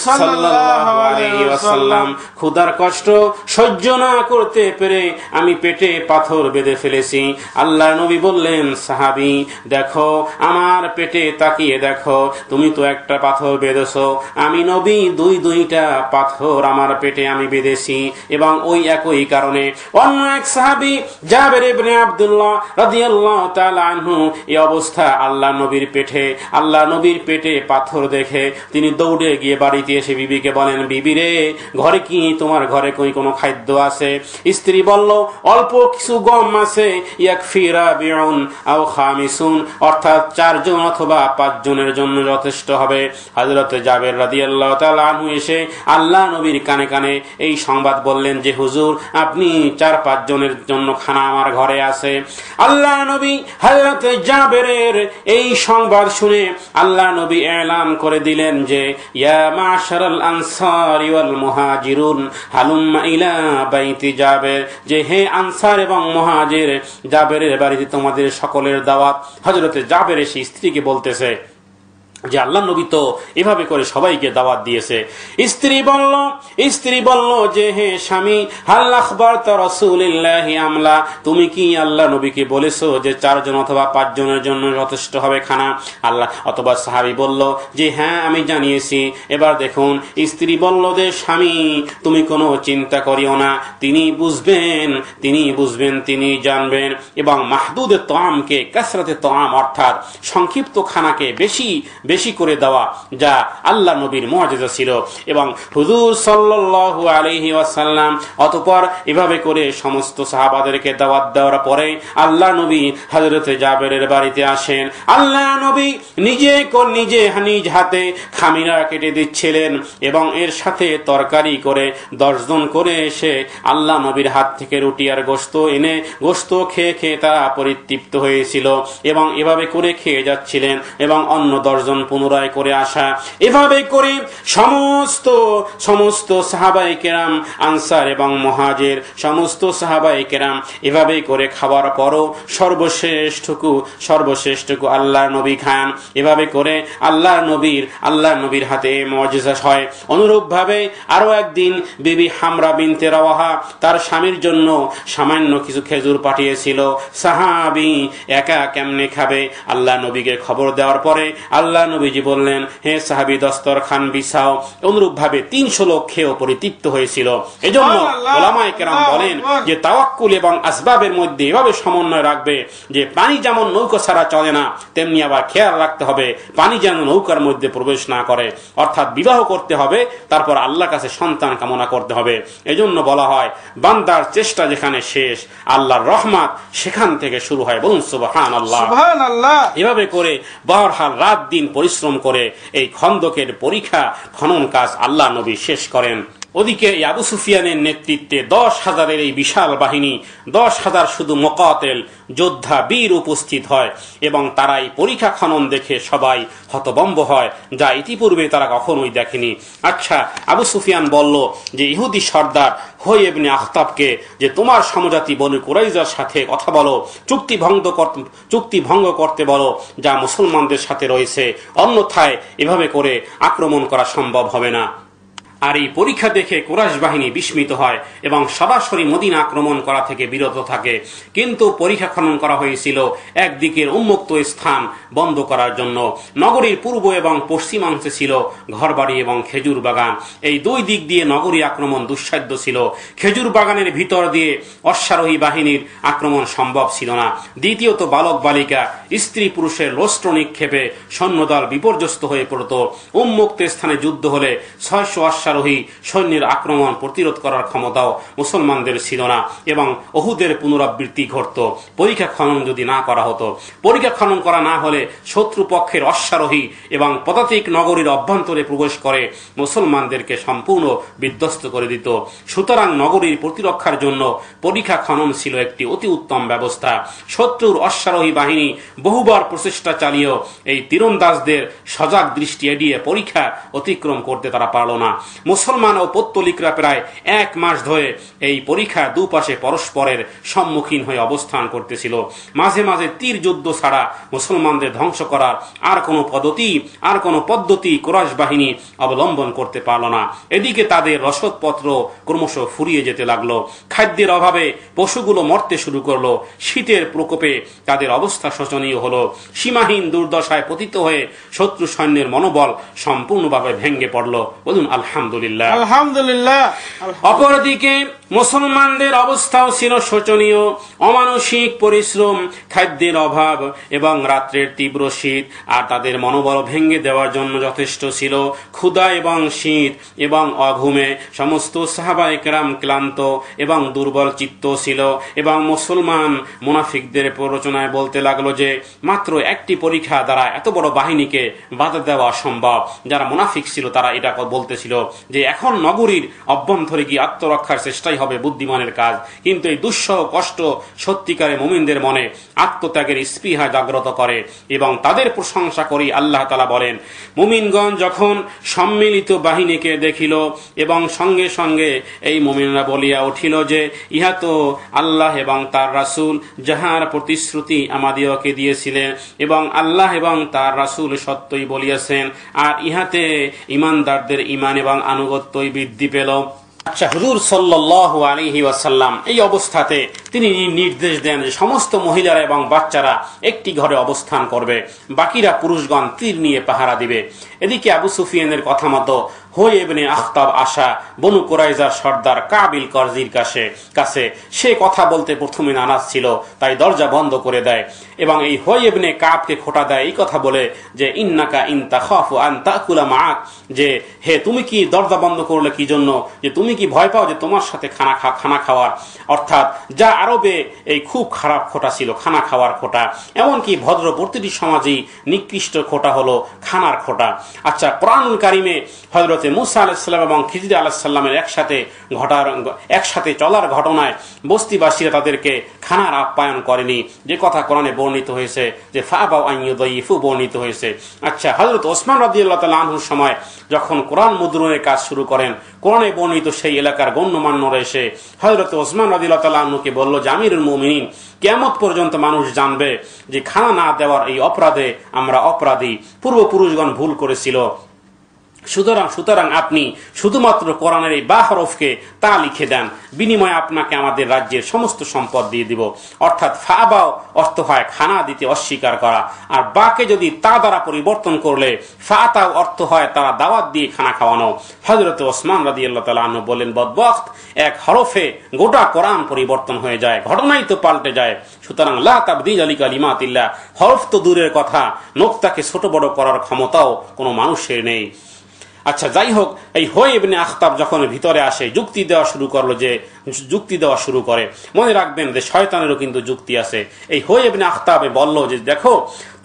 সাল্লাল্লাহু আলাইহি ওয়াসাল্লাম, ক্ষুধার কষ্ট সহ্য না করতে পেরে আমি পেটে পাথর বেঁধে ফেলেছি। আল্লাহর নবী বললেন, সাহাবী দেখো, আমার পেটে তাকিয়ে দেখো, তুমি তো একটা পাথর বেঁধেছো, আমি নবী দুইটা পাথর আমার পেটে আমি বেঁধেছি। এবং ওই একই কারণে অন্য এক সাহাবী জাবের ইবনে আব্দুল্লাহ রাদিয়াল্লাহু তাআলা আনহু এই অবস্থা আল্লাহ নবীর পেটে পাথর দেখে তিনি দৌড়ে গিয়ে বাড়িতে এসে বিবিকে বলেন, বিবি রে, ঘরে কি তোমার ঘরে কোনো খাদ্য আছে? স্ত্রী বলল, অল্প কিছু গম আছে, ইয়াকফিরা বিউন আও খামিসুন, অর্থাৎ 4 জন অথবা 5 জনের জন্য যথেষ্ট হবে। হযরত জাবের রাদিয়াল্লাহু তাআলা আনহু এসে আল্লাহ নবীর কানে কানে এই সংবাদ বললেন যে, হুজুর, আপনি 4-5 জনের জন্য খানা আমার ঘরে আছে। আল্লাহ নবী হযরত জাবেরের এই সংবাদ শুনে আল্লাহ নবী এলান করে দিলেন যে, ইয়া মাশারাল আনসারি ওয়াল মুহাজিরুন হালুম্মা ইলা বাইতি জাবের, যে হে আনসার এবং মুহাজির, জাবেরের বাড়িতে তোমাদের সকলের দাওয়াত। হযরত জাবের এসে স্ত্রীকে বলতেছে যে আল্লাহ নবী তো এভাবে করে সবাইকে দাওয়াত দিয়েছে। স্ত্রী বলল যে, হে স্বামী, হাল আখবারতা রাসূলিল্লাহি আমলা, তুমি কি আল্লাহ নবীকে বলেছো যে 4 জন অথবা 5 জনের জন্য যথেষ্ট হবে খানা? অথবা সাহাবী বলল যে, হ্যাঁ, আমি জানিয়েছি। এবার দেখুন, স্ত্রী বলল যে, স্বামী, তুমি কোনো চিন্তা করিও না, তিনি বুঝবেন, তিনি জানবেন। এবং মাহদুদে তাআমকে কাসরাতে তাআম, অর্থাৎ সংক্ষিপ্ত খানাকে বেশি করে দেওয়া, যা আল্লাহ নবীর মুআজিজা ছিল। এবং হুজুর সাল্লাল্লাহু আলাইহি ওয়াসাল্লাম অতঃপর এভাবে করে সমস্ত সাহাবাদেরকে দাওয়াত দেওয়ার পরে আল্লাহ নবী হযরত জাবেরের বাড়িতে আসেন। আল্লাহ নবী নিজ হাতে খামিরা কেটে দিচ্ছিলেন এবং এর সাথে তরকারি করে 10 জন করে এসে আল্লাহ নবীর হাত থেকে রুটি আর গোশত এনে গোশত খেয়ে তারা পরিতৃপ্ত হয়েছিল এবং এভাবে করে খেয়ে যাচ্ছিলেন। এবং অন্য 10 জন পুনরায় করে আসা, এভাবে করে সমস্ত সাহাবায়ে কেরাম, আনসার এবং মুহাজির, সমস্ত সাহাবায়ে কেরাম এভাবে করে খাওয়ার পরও সর্বশ্রেষ্ঠটুকু আল্লাহর নবী খান। এভাবে করে আল্লাহর নবীর হাতে মুআজিজা হয়। অনুরূপভাবে আরো একদিন বিবি হামরা বিনতে রাওয়াহা তার স্বামীর জন্য সামান্য কিছু খেজুর পাঠিয়েছিল। সাহাবী একা কেমনে খাবে? আল্লাহ নবীকে খবর দেওয়ার পরে আল্লাহ নবীজি বললেন, হে সাহাবী, দস্তরখান বিছাও। অনুরূপ ভাবে 300 লোক খেয়েও পরিতৃপ্ত হয়েছিল। এজন্য উলামায়ে কেরাম বলেন যে তাওয়াক্কুল এবং আসবাবের মধ্যে এভাবে সমন্বয় রাখবে যে পানি যেমন নৌকা ছাড়া চলে না, তেমনি আবার খেয়াল রাখতে হবে পানি যেন নৌকার মধ্যে প্রবেশ না করে। অর্থাৎ বিবাহ করতে হবে, তারপর আল্লাহর কাছে সন্তান কামনা করতে হবে। এজন্য বলা হয়, বান্দার চেষ্টা যেখানে শেষ, আল্লাহর রহমত সেখান থেকে শুরু হয়। বলুন সুবহানাল্লাহ। এভাবে করে বহরহাল রাত দিন পরিশ্রম করে এই খন্দকের পরীক্ষা খনন কাজ আল্লাহ নবী শেষ করেন। ওদিকে আবু সুফিয়ানের নেতৃত্বে 10,000-এর এই বিশাল বাহিনী, 10,000 শুধু মুকাতিল যোদ্ধা বীর উপস্থিত হয় এবং তারা এই পরীক্ষা খনন দেখে সবাই হতভম্ব হয়, যা ইতিপূর্বে তারা কখনোই দেখেনি। আচ্ছা, আবু সুফিয়ান বলল যে ইহুদি সর্দার হুয়াই ইবনে আখতাবকে যে তোমার সমজাতি বনু কুরাইজার সাথে কথা বলো, চুক্তি ভঙ্গ করতে বলো যা মুসলমানদের সাথে রয়েছে, অন্যথায় এভাবে করে আক্রমণ করা সম্ভব হবে না। আর এই পরীক্ষা দেখে কুরাইশ বাহিনী বিস্মিত হয় এবং সরাসরি মদিনা আক্রমণ করা থেকে বিরত থাকে। কিন্তু পরীক্ষা খনন করা হয়েছিল একদিকের উন্মুক্ত স্থান বন্ধ করার জন্য। নগরীর পূর্ব এবং পশ্চিমাংশে ছিল ঘরবাড়ি এবং খেজুর বাগান। এই 2 দিক দিয়ে নগরী আক্রমণ দুঃসাধ্য ছিল। খেজুর বাগানের ভিতর দিয়ে অশ্বারোহী বাহিনীর আক্রমণ সম্ভব ছিল না। দ্বিতীয়ত, বালক বালিকা, স্ত্রী পুরুষের রোস্ট নিক্ষেপে সৈন্যদল বিপর্যস্ত হয়ে পড়ত। উন্মুক্ত স্থানে যুদ্ধ হলে 600 অশ্বারোহী সৈন্যের আক্রমণ প্রতিরোধ করার ক্ষমতাও মুসলমানদের ছিল না, এবং ওহুদের পুনরাবৃত্তি ঘটত পরীক্ষা খনন যদি না করা হতো। পরীক্ষা খনন করা না হলে শত্রুপক্ষের অশ্বারোহী এবং পদাতিক নগরীর অভ্যন্তরে প্রবেশ করে মুসলমানদেরকে সম্পূর্ণ বিধ্বস্ত করে দিত। সুতরাং নগরীর প্রতিরক্ষার জন্য পরীক্ষা খনন ছিল একটি অতি উত্তম ব্যবস্থা। শত্রুর অশ্বারোহী বাহিনী বহুবার প্রচেষ্টা চালিয়েও এই তীরন্দাজদের সজাগ দৃষ্টি এড়িয়ে পরীক্ষা অতিক্রম করতে তারা পারল না। মুসলমান ও পৌত্তলিকরা প্রায় 1 মাস ধরে এই পরীক্ষা দুপাশে পরস্পরের সম্মুখীন হয়ে অবস্থান করতেছিল। মাঝে মাঝে তীর যুদ্ধ ছাড়া মুসলমানদের ধ্বংস করার আর কোনো পদ্ধতি কুরাইশ বাহিনী অবলম্বন করতে পারল না। এদিকে তাদের রসদপত্র ক্রমশ ফুরিয়ে যেতে লাগলো। খাদ্যের অভাবে পশুগুলো মরতে শুরু করলো। শীতের প্রকোপে তাদের অবস্থা শোচনীয় হলো। সীমাহীন দুর্দশায় পতিত হয়ে শত্রু সৈন্যের মনোবল সম্পূর্ণভাবে ভেঙে পড়ল। বলুন আলহামদুলিল্লাহ। আলহামদুলিল্লাহ। অপরদিকে মুসলমানদের অবস্থাও ছিল শোচনীয়। অমানসিক পরিশ্রম, খাদ্যের অভাব এবং রাত্রের তীব্র শীত আর তাদের মনোবল ভেঙে দেওয়ার জন্য যথেষ্ট ছিল। ক্ষুধা এবং শীত এবং অঘুমে সমস্ত সাহাবায়ে কেরাম ক্লান্ত এবং দুর্বল চিত্ত ছিল, এবং মুসলমান মুনাফিকদের প্ররোচনায় বলতে লাগলো যে মাত্র একটি পরীক্ষা দ্বারা এত বড় বাহিনীকে বাধা দেওয়া সম্ভব। যারা মুনাফিক ছিল তারা এটা বলতেছিল যে এখন নগরীর অভ্যন্তরে গিয়ে আত্মরক্ষার চেষ্টাই হবে বুদ্ধিমানের কাজ। কিন্তু এই দুঃসহ কষ্ট সত্যিকারে মুমিনদের মনে আত্মত্যাগের স্পৃহা জাগ্রত করে, এবং তাদের প্রশংসা করি। আল্লাহ তাআলা বলেন, মুমিনগণ যখন সম্মিলিত বাহিনীকে দেখিল এবং সঙ্গে সঙ্গে এই মুমিনরা বলিয়া উঠিল যে ইহা তো আল্লাহ এবং তার রাসূল যাহার প্রতিশ্রুতি আমাদিওকে দিয়েছিলেন, এবং আল্লাহ এবং তার রাসূল সত্যই বলিয়াছেন, আর ইহাতে ঈমানদারদের ঈমান এবং আনুগত্যই বৃদ্ধি পেল। আচ্ছা, হুজুর সাল্লাল্লাহু আলাইহি ওয়াসাল্লাম এই অবস্থাতে তিনি নির্দেশ দেন যে সমস্ত মহিলারা এবং বাচ্চারা একটি ঘরে অবস্থান করবে, বাকিরা পুরুষগণ তীর নিয়ে পাহারা দিবে। এদিকে আবু সুফিয়ানের কথা মতো হুয়াই ইবনে আখতাব আসা বনু কুরাইজার সর্দার কাবিল করজির কাছে সে কথা বলতে প্রথমে নারাজ ছিল, তাই দরজা বন্ধ করে দেয় এবং এই হুয়াই ইবনে কাবকে খোঁটা দেয় এই কথা বলে যে ইন্নাকা ইন তাখাফু আন তাকুলা মাআক, যে হে তুমি কি দরজা বন্ধ করলে কি জন্য, যে তুমি কি ভয় পাও যে তোমার সাথে খানা খাওয়ার, অর্থাৎ যা আরবে এই খুব খারাপ খোঁটা ছিল, খানা খাওয়ার খোঁটা। এমনকি ভদ্র প্রতিটি সমাজেই নিকৃষ্ট খোঁটা হলো খানার খোঁটা। আচ্ছা, কোরআনুল কারিমে হযরত মুসা আলাইহিস সালাম এবং খিজির আলাইহিস সালামের একসাথে চলার ঘটনায় বস্তিবাসীরা তাদেরকে খানার আপ্যায়ন করেনি, যে কথা কোরআনে বর্ণিত হয়েছে, যে ফাআবাউ আন ইউদাইফু বর্ণিত হয়েছে। আচ্ছা, হযরত ওসমান রাদিয়াল্লাহু তাআলা আনহুর সময় যখন কোরআন মুদ্রণের কাজ শুরু করেন, কোরআনে বর্ণিত সেই এলাকার গণ্যমান্যরা এসে হযরত ওসমান রাদিয়াল্লাহু তাআলা আনহুকে বলল যে আমিরুল মুমিনিন, কিয়ামত পর্যন্ত মানুষ জানবে যে খানা না দেওয়ার এই অপরাধে আমরা অপরাধী, পূর্বপুরুষগণ ভুল করেছিল। সুতরাং আপনি শুধুমাত্র কোরআনের এই বা হরফকে তা লিখে দেন, বিনিময়ে আপনাকে আমাদের রাজ্যের সমস্ত সম্পদ দিয়ে দিব। অর্থাৎ ফাবাও অর্থ হয় খানা দিতে অস্বীকার করা, আর বাকে যদি তা দ্বারা পরিবর্তন করলে ফাতাও অর্থ হয় তারা দাওয়াত দিয়ে খানা খাওয়ানো। হযরত ওসমান রাদিয়াল্লাহু তাআলা আনহু বলেন, বদবখত, এক হরফে গোটা কোরআন পরিবর্তন হয়ে যায়, ঘটনাই তো পাল্টে যায়। সুতরাং লা তাবদীলা লিকালিমাতিল্লাহ, হরফ তো দূরের কথা, নোক্তাকে ছোট বড় করার ক্ষমতাও কোনো মানুষের নেই। আচ্ছা, যাই হোক, এই হুয়াই ইবনে আখতাব যখন ভিতরে আসে যুক্তি দেওয়া শুরু করে, মনে রাখবেন যে শয়তানেরও কিন্তু যুক্তি আছে। এই হুয়াই ইবনে আখতাবে বলল যে দেখো,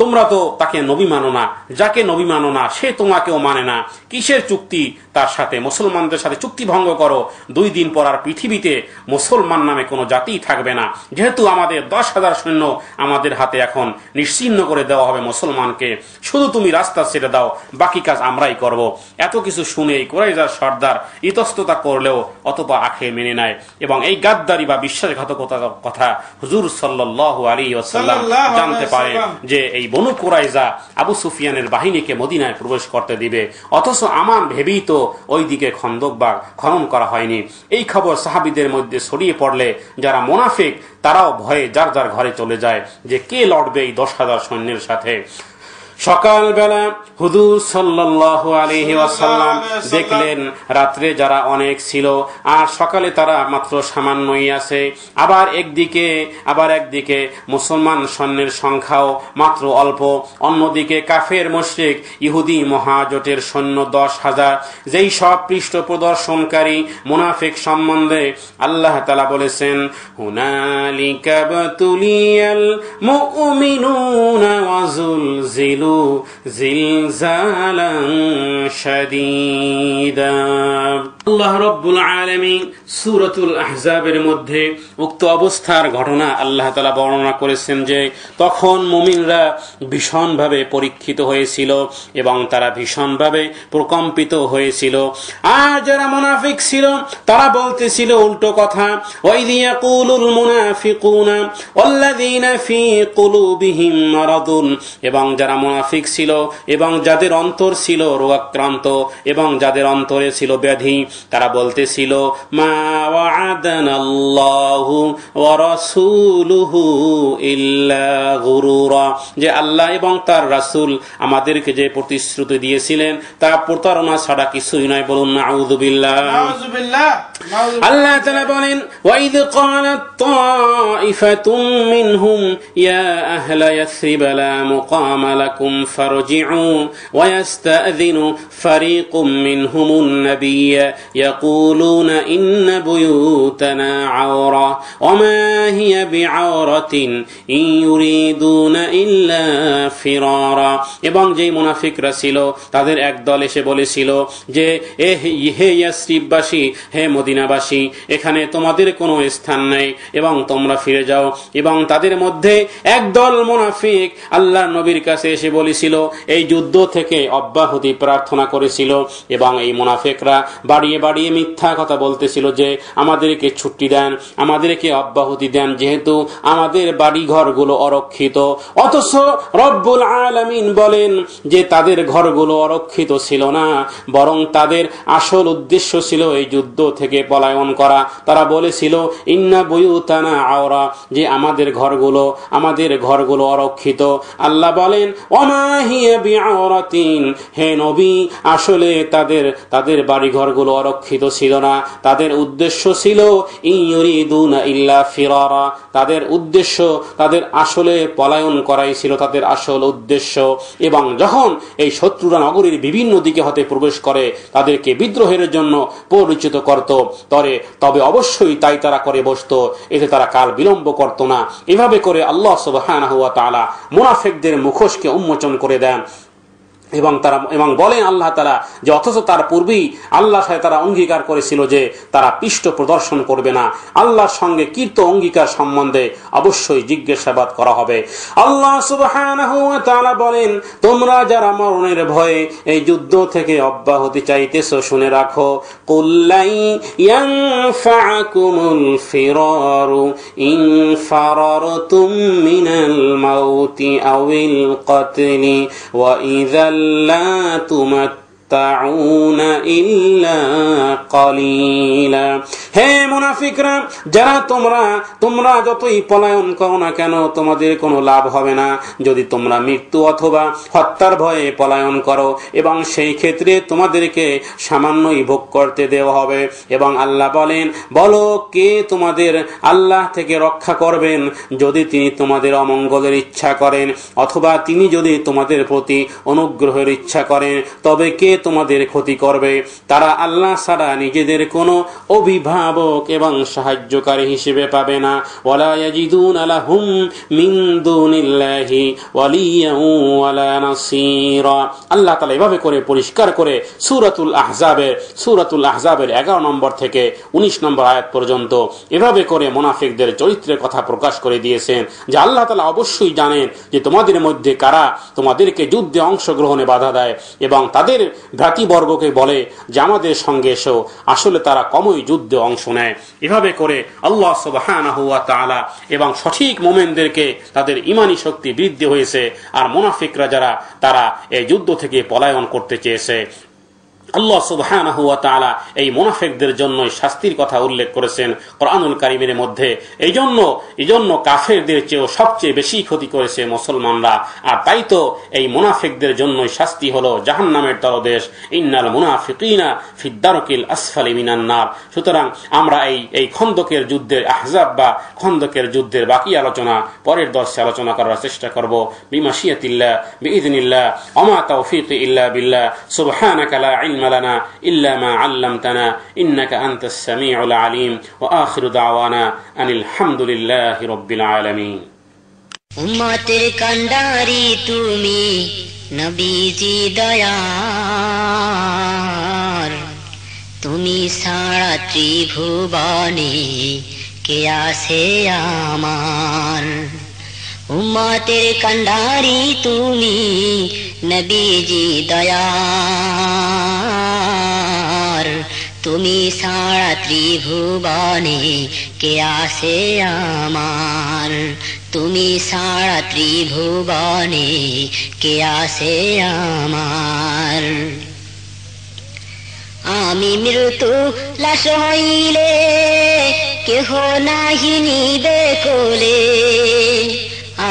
তোমরা তো তাকে নবী মানো না, যাকে নবী মানো না সে তোমাকেও মানে না, কিসের চুক্তি তার সাথে? মুসলমানদের সাথে চুক্তি ভঙ্গ করো, 2 দিন পর আর পৃথিবীতে মুসলমান নামে কোনো জাতিই থাকবে না, যেহেতু আমাদের 10,000 সৈন্য আমাদের হাতে এখন নিশ্চিহ্ন করে দেওয়া হবে মুসলমানকে, শুধু তুমি রাস্তা ছেড়ে দাও, বাকি কাজ আমরাই করব। এত কিছু শুনে এই কুরাইজার সর্দার ইতস্ততা করলেও অতপা আখে মেনে নেয়, এবং এই গাদ্দারি বা বিশ্বাসঘাতকতার কথা হুজুর সাল্লাল্লাহু আলাইহি ওয়াসাল্লাম জানতে পারেন যে এই বনু কুরাইজা আবু সুফিয়ানের বাহিনীকে মদিনায় প্রবেশ করতে দিবে, অথচ আমান ভেবেই তো ওই দিকে খন্দক বা খনন করা হয়নি। এই খবর সাহাবীদের মধ্যে ছড়িয়ে পড়লে যারা মুনাফিক তারাও ভয়ে যার যার ঘরে চলে যায় যে কে লড়বে এই 10,000 সৈন্যের সাথে। সকালবেলা হুজুর সাল্লাল্লাহু আলাইহি ওয়াসাল্লাম দেখলেন রাত্রে যারা অনেক ছিল আর সকালে তারা মাত্র সামান্যই আছে। আবার একদিকে মুসলমান সৈন্যের সংখ্যাও মাত্র অল্প, অন্যদিকে কাফের মুশরিক ইহুদি মহাজোটের সৈন্য 10,000। যেই সব পৃষ্ঠ প্রদর্শনকারী মুনাফিক সম্বন্ধে আল্লাহ তাআলা বলেছেন, হুনালিকা বাতুলিয়াল মুমিনুনা ওয়াজুলজিলু জিলজালান শাদীদা। আল্লাহ রাব্বুল আলামিন সূরাতুল আহজাবের মধ্যে উক্ত অবস্থার ঘটনা আল্লাহ তাআলা বর্ণনা করেছেন যে তখন মুমিনরা ভীষণভাবে পরীক্ষিত হয়েছিল এবং তারা ভীষণভাবে প্রকম্পিত হয়েছিল। আর যারা মুনাফিক ছিল তারা বলতেছিল উল্টো কথা, ওয়াইযি ইয়াকুলুল মুনাফিকুনা ওয়াল্লাযীনা ফী কুলুবিহিম মারাদুন, এবং যারা মুনাফিক ছিল এবং যাদের অন্তর ছিল রোগাক্রান্ত এবং যাদের অন্তরে ছিল ব্যাধি, তারা বলতেছিল মা ওয়া'আদানাল্লাহু ওয়া রাসূলুহু ইল্লা গুরুরা, যে আল্লাহ এবং তার রাসূল আমাদেরকে যে প্রতিশ্রুতি দিয়েছিলেন তা প্রতারণা ছাড়া কিছুই নয়। বলুন নাউযুবিল্লাহ। আল্লাহ তাআলা বলেন, ওয়াইদ ক্বালাত তাইফাতুম মিনহুম ইয়া আহলা ইয়াসরিব লা মুকামা লাকুম ফারজিউ ওয়া ইস্তাযিনু ফারীকুম মিনহুমুন নাবিয়্যা ইয়াকুলুনা ইন্না বুয়ুতানা আওরা ওয়া মা হিয়া বিআওরাতিন ইন ইউরিদুনা ইল্লা ফিরারা। এবং যেই মুনাফিকরা ছিল তাদের একদল এসে বলেছিল যে হে ইয়াসরিববাসী, হে মদিনাবাসী, এখানে তোমাদের কোনো স্থান নেই এবং তোমরা ফিরে যাও। এবং তাদের মধ্যে একদল মুনাফিক আল্লাহর নবীর কাছে এসে বলেছিল, এই যুদ্ধ থেকে অব্যাহতি প্রার্থনা করেছিল। এবং এই মুনাফিকরা বাড়িয়ে বাড়িয়ে মিথ্যা কথা বলতেছিল যে আমাদেরকে ছুটি দেন, আমাদেরকে অব্যাহতি দেন, যেহেতু আমাদের বাড়ি ঘরগুলো অরক্ষিত। অথচ রব্বুল আলামিন বলেন যে তাদের ঘরগুলো অরক্ষিত ছিল না, বরং তাদের আসল উদ্দেশ্য ছিল এই যুদ্ধ থেকে পলায়ন করা। তারা বলেছিল ইন্না বুয়ুতানা আওরা, যে আমাদের ঘরগুলো অরক্ষিত। আল্লাহ বলেন ওমা হিয়া বিআওরাতিন, হে নবী, আসলে তাদের বাড়ি ঘরগুলো অরক্ষিত ছিল না, তাদের উদ্দেশ্য ছিল ইন ইউরিদুনা ইল্লা ফিরারা, তাদের উদ্দেশ্য তাদের আসলে পলায়ন করাই ছিল তাদের আসল উদ্দেশ্য। এবং যখন এই শত্রুরা নগরীর বিভিন্ন দিকে হতে প্রবেশ করে তাদেরকে বিদ্রোহের জন্য পরিচিত করত, তবে অবশ্যই তাই তারা করে বসত, এতে তারা কাল বিলম্ব করত না। এভাবে করে আল্লাহ সুবহানাহু ওয়া তাআলা মুনাফিকদের মুখোশকে উন্মোচন করে দেন। এবং বলেন আল্লাহ তাআলা যে অথচ তার পূর্বেই আল্লাহর সাথে তারা অঙ্গীকার করেছিল যে তারা পৃষ্ঠ প্রদর্শন করবে না। আল্লাহর সঙ্গে কৃত অঙ্গীকার সম্বন্ধে অবশ্যই জিজ্ঞাসাবাদ করা হবে। আল্লাহ সুবহানাহু ওয়া তাআলা বলেন, তোমরা যারা মরণের ভয়ে এই যুদ্ধ থেকে অব্যাহতি চাইতেছো, শুনে রাখো, কুল্লাই ইয়ানফাকুমুল ফিরারু ইন ফারারতুম মিনাল মাউতি আউল কতলি ওয়া ইযা লা তুমাত্তাউনা ইল্লা কলিলা। হে মুনাফিকরা, যারা তোমরা যতই পলায়ন করো না কেন তোমাদের কোনো লাভ হবে না যদি তোমরা মৃত্যু অথবা হত্যার ভয়ে পলায়ন করো, এবং সেই ক্ষেত্রে তোমাদেরকে সামান্যই ভোগ করতে দেওয়া হবে। এবং আল্লাহ বলেন, বলো কে তোমাদের আল্লাহ থেকে রক্ষা করবেন যদি তিনি তোমাদের অমঙ্গলের ইচ্ছা করেন, অথবা তিনি যদি তোমাদের প্রতি অনুগ্রহের ইচ্ছা করেন, তবে কে তোমাদের ক্ষতি করবে? তারা আল্লাহ ছাড়া নিজেদের কোনো অভিভাবক এবং সাহায্যকারী হিসেবে পাবে না। ওয়ালা ইয়াজিদুনা লাহুম মিন দুনিল্লাহি ওয়ালিয়্যান ওয়ালা নাসীরা। আল্লাহ তাআলা এভাবে করে পরিষ্কার করে সূরাতুল আহজাবের 11 নম্বর থেকে 19 নম্বর আয়াত পর্যন্ত এভাবে করে মুনাফিকদের চরিত্রের কথা প্রকাশ করে দিয়েছেন যে আল্লাহ তাআলা অবশ্যই জানেন যে তোমাদের মধ্যে কারা তোমাদেরকে যুদ্ধে অংশগ্রহণে বাধা দেয় এবং তাদের ভ্রাতৃবর্গকে বলে যে আমাদের সঙ্গে এসো, আসলে তারা কমই যুদ্ধে অংশ নেয়। এভাবে করে আল্লাহ সুবহানাহু ওয়া তাআলা এবং সঠিক মুমিনদেরকে তাদের ঈমানি শক্তি বৃদ্ধি হয়েছে, আর মুনাফিকরা যারা তারা এই যুদ্ধ থেকে পলায়ন করতে চেয়েছে আল্লাহ সুবহানাহু ওয়া তাআলা এই মুনাফিকদের জন্য শাস্তির কথা উল্লেখ করেছেন কোরআনুল কারীমের মধ্যে। এই জন্য কাফেরদের চেয়েও সবচেয়ে বেশি ক্ষতি করেছে মুসলমানরা। আর তাই তো এই মুনাফিকদের জন্য শাস্তি হলো জাহান্নামের তলদেশ, ইন্নাল মুনাফিকিনা ফিদ দারকিল আসফালি মিনান নার। সুতরাং আমরা এই খন্দকের যুদ্ধের আহজাব বা খন্দকের যুদ্ধের বাকি আলোচনা পরের দর্শে আলোচনা করার চেষ্টা করব। বিমাশিয়াতিল্লাহ বিইذনিল্লাহ ওমা তাওফীকি ইল্লা বিল্লাহ সুবহানাকা লা ইলমা لنا إلا ما علمتنا إنك أنت السميع العليم وآخر دعوانا أن الحمد لله رب العالمين উম্মতের কান্ডারি তুমি নবীজি দয়ার, তুমি সারা ত্রিভুবনে কে আছে আমার। উম্মতের কান্ডারি তুমি নবীজি দয়ার, তুমি সারা ত্রিভুবনে কে আছে আমার। তুমি সারা ত্রিভুবনে কে আছে আমার। আমি মৃত্যু লাশ হইলে কেহ নাহি নিবে কোলে।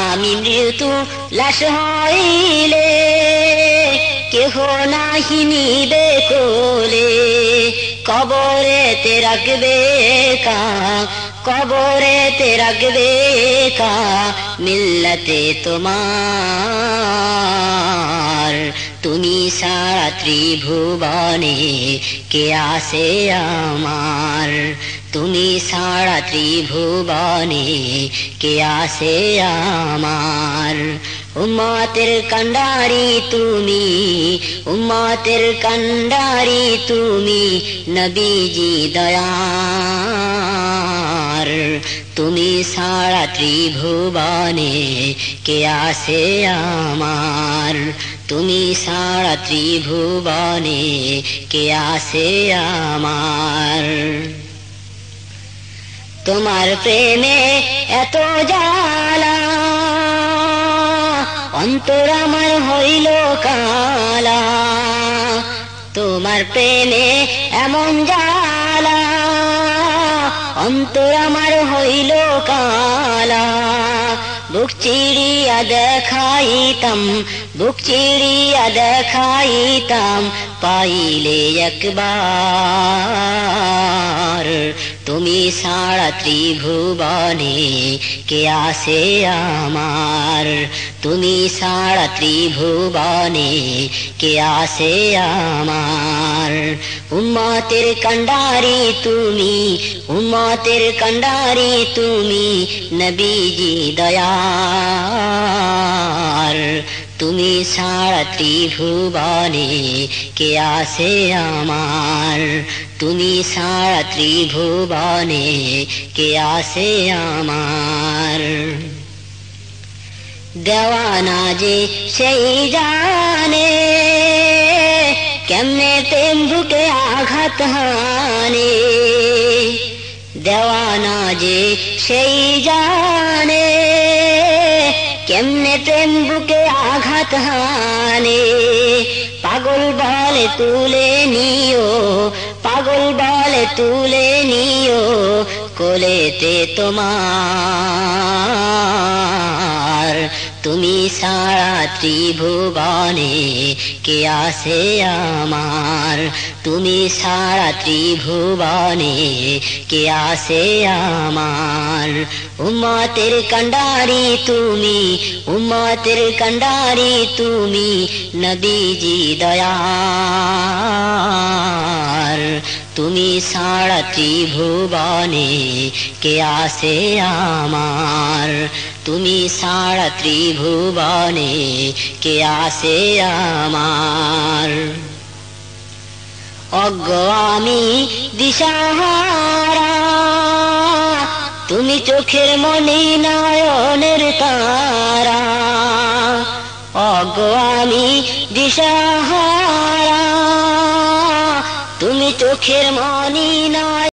আমি মৃত্যু লাশ হইলে কেহ নাহি নিবে কোলে। কবরেতে রাখবে কা, কবরেতে রাখবে কা মিল্লাতে তোমার। তুমি সারা ত্রিভুবনে কে আছে আমার। তুমি সারা ত্রিভুবনে কে আছে আমার। উম্মতের কান্ডারি তুমি, উম্মতের কান্ডারি তুমি নবীজি দয়ার। তুমি সারা ত্রিভুবনে কে আছে আমার। তুমি সারা ত্রিভুবনে কে আছে আমার। তোমার প্রেমে এত জ্বালা অন্তর আমার হইল কালা। তোমার প্রেমে এমন জ্বালা অন্তর আমার হইল কালা। বুক চিড়িয়া দেখাইতাম, বুক চিড়িয়া দেখাইতাম পাইলে একবার। তুমি সারা ত্রিভুবনে কে আছে আমার। তুমি সারা ত্রিভুবনে কে আছে আমার। উম্মতের কান্ডারি তুমি, উম্মতের কান্ডারি তুমি নবীজি দয়ার। তুমি সারা ত্রিভুবনে কে আছে আমার। তুমি সারা ত্রিভুবনে কে আছে আমার। দেওয়ানা যে সেই জানে কেমনে প্রেম বুকে আঘাত হানে। দেওয়ানা যে সেই জানে কেমনে প্রেম বুকে আঘাত হানে। পাগল বলে তুলে নিও, পাগল বলে তুলে নিও কোলেতে তোমার। তুমি সারা ত্রিভুবনে কে আছে আমার। তুমি সারা ত্রিভুবনে কে আছে আমার। উম্মতের কান্ডারি তুমি, উম্মতের কান্ডারি তুমি নবীজি দয়ার। তুমি সারা ত্রিভুবনে কে আছে আমার। তুমি সারা ত্রিভুবনে কে আছে আমার। অজ্ঞ আমি দিশাহারা, তুমি চোখের মনি নয়নের তারা। অজ্ঞ আমি দিশাহারা, তুমি চোখের মনি নয়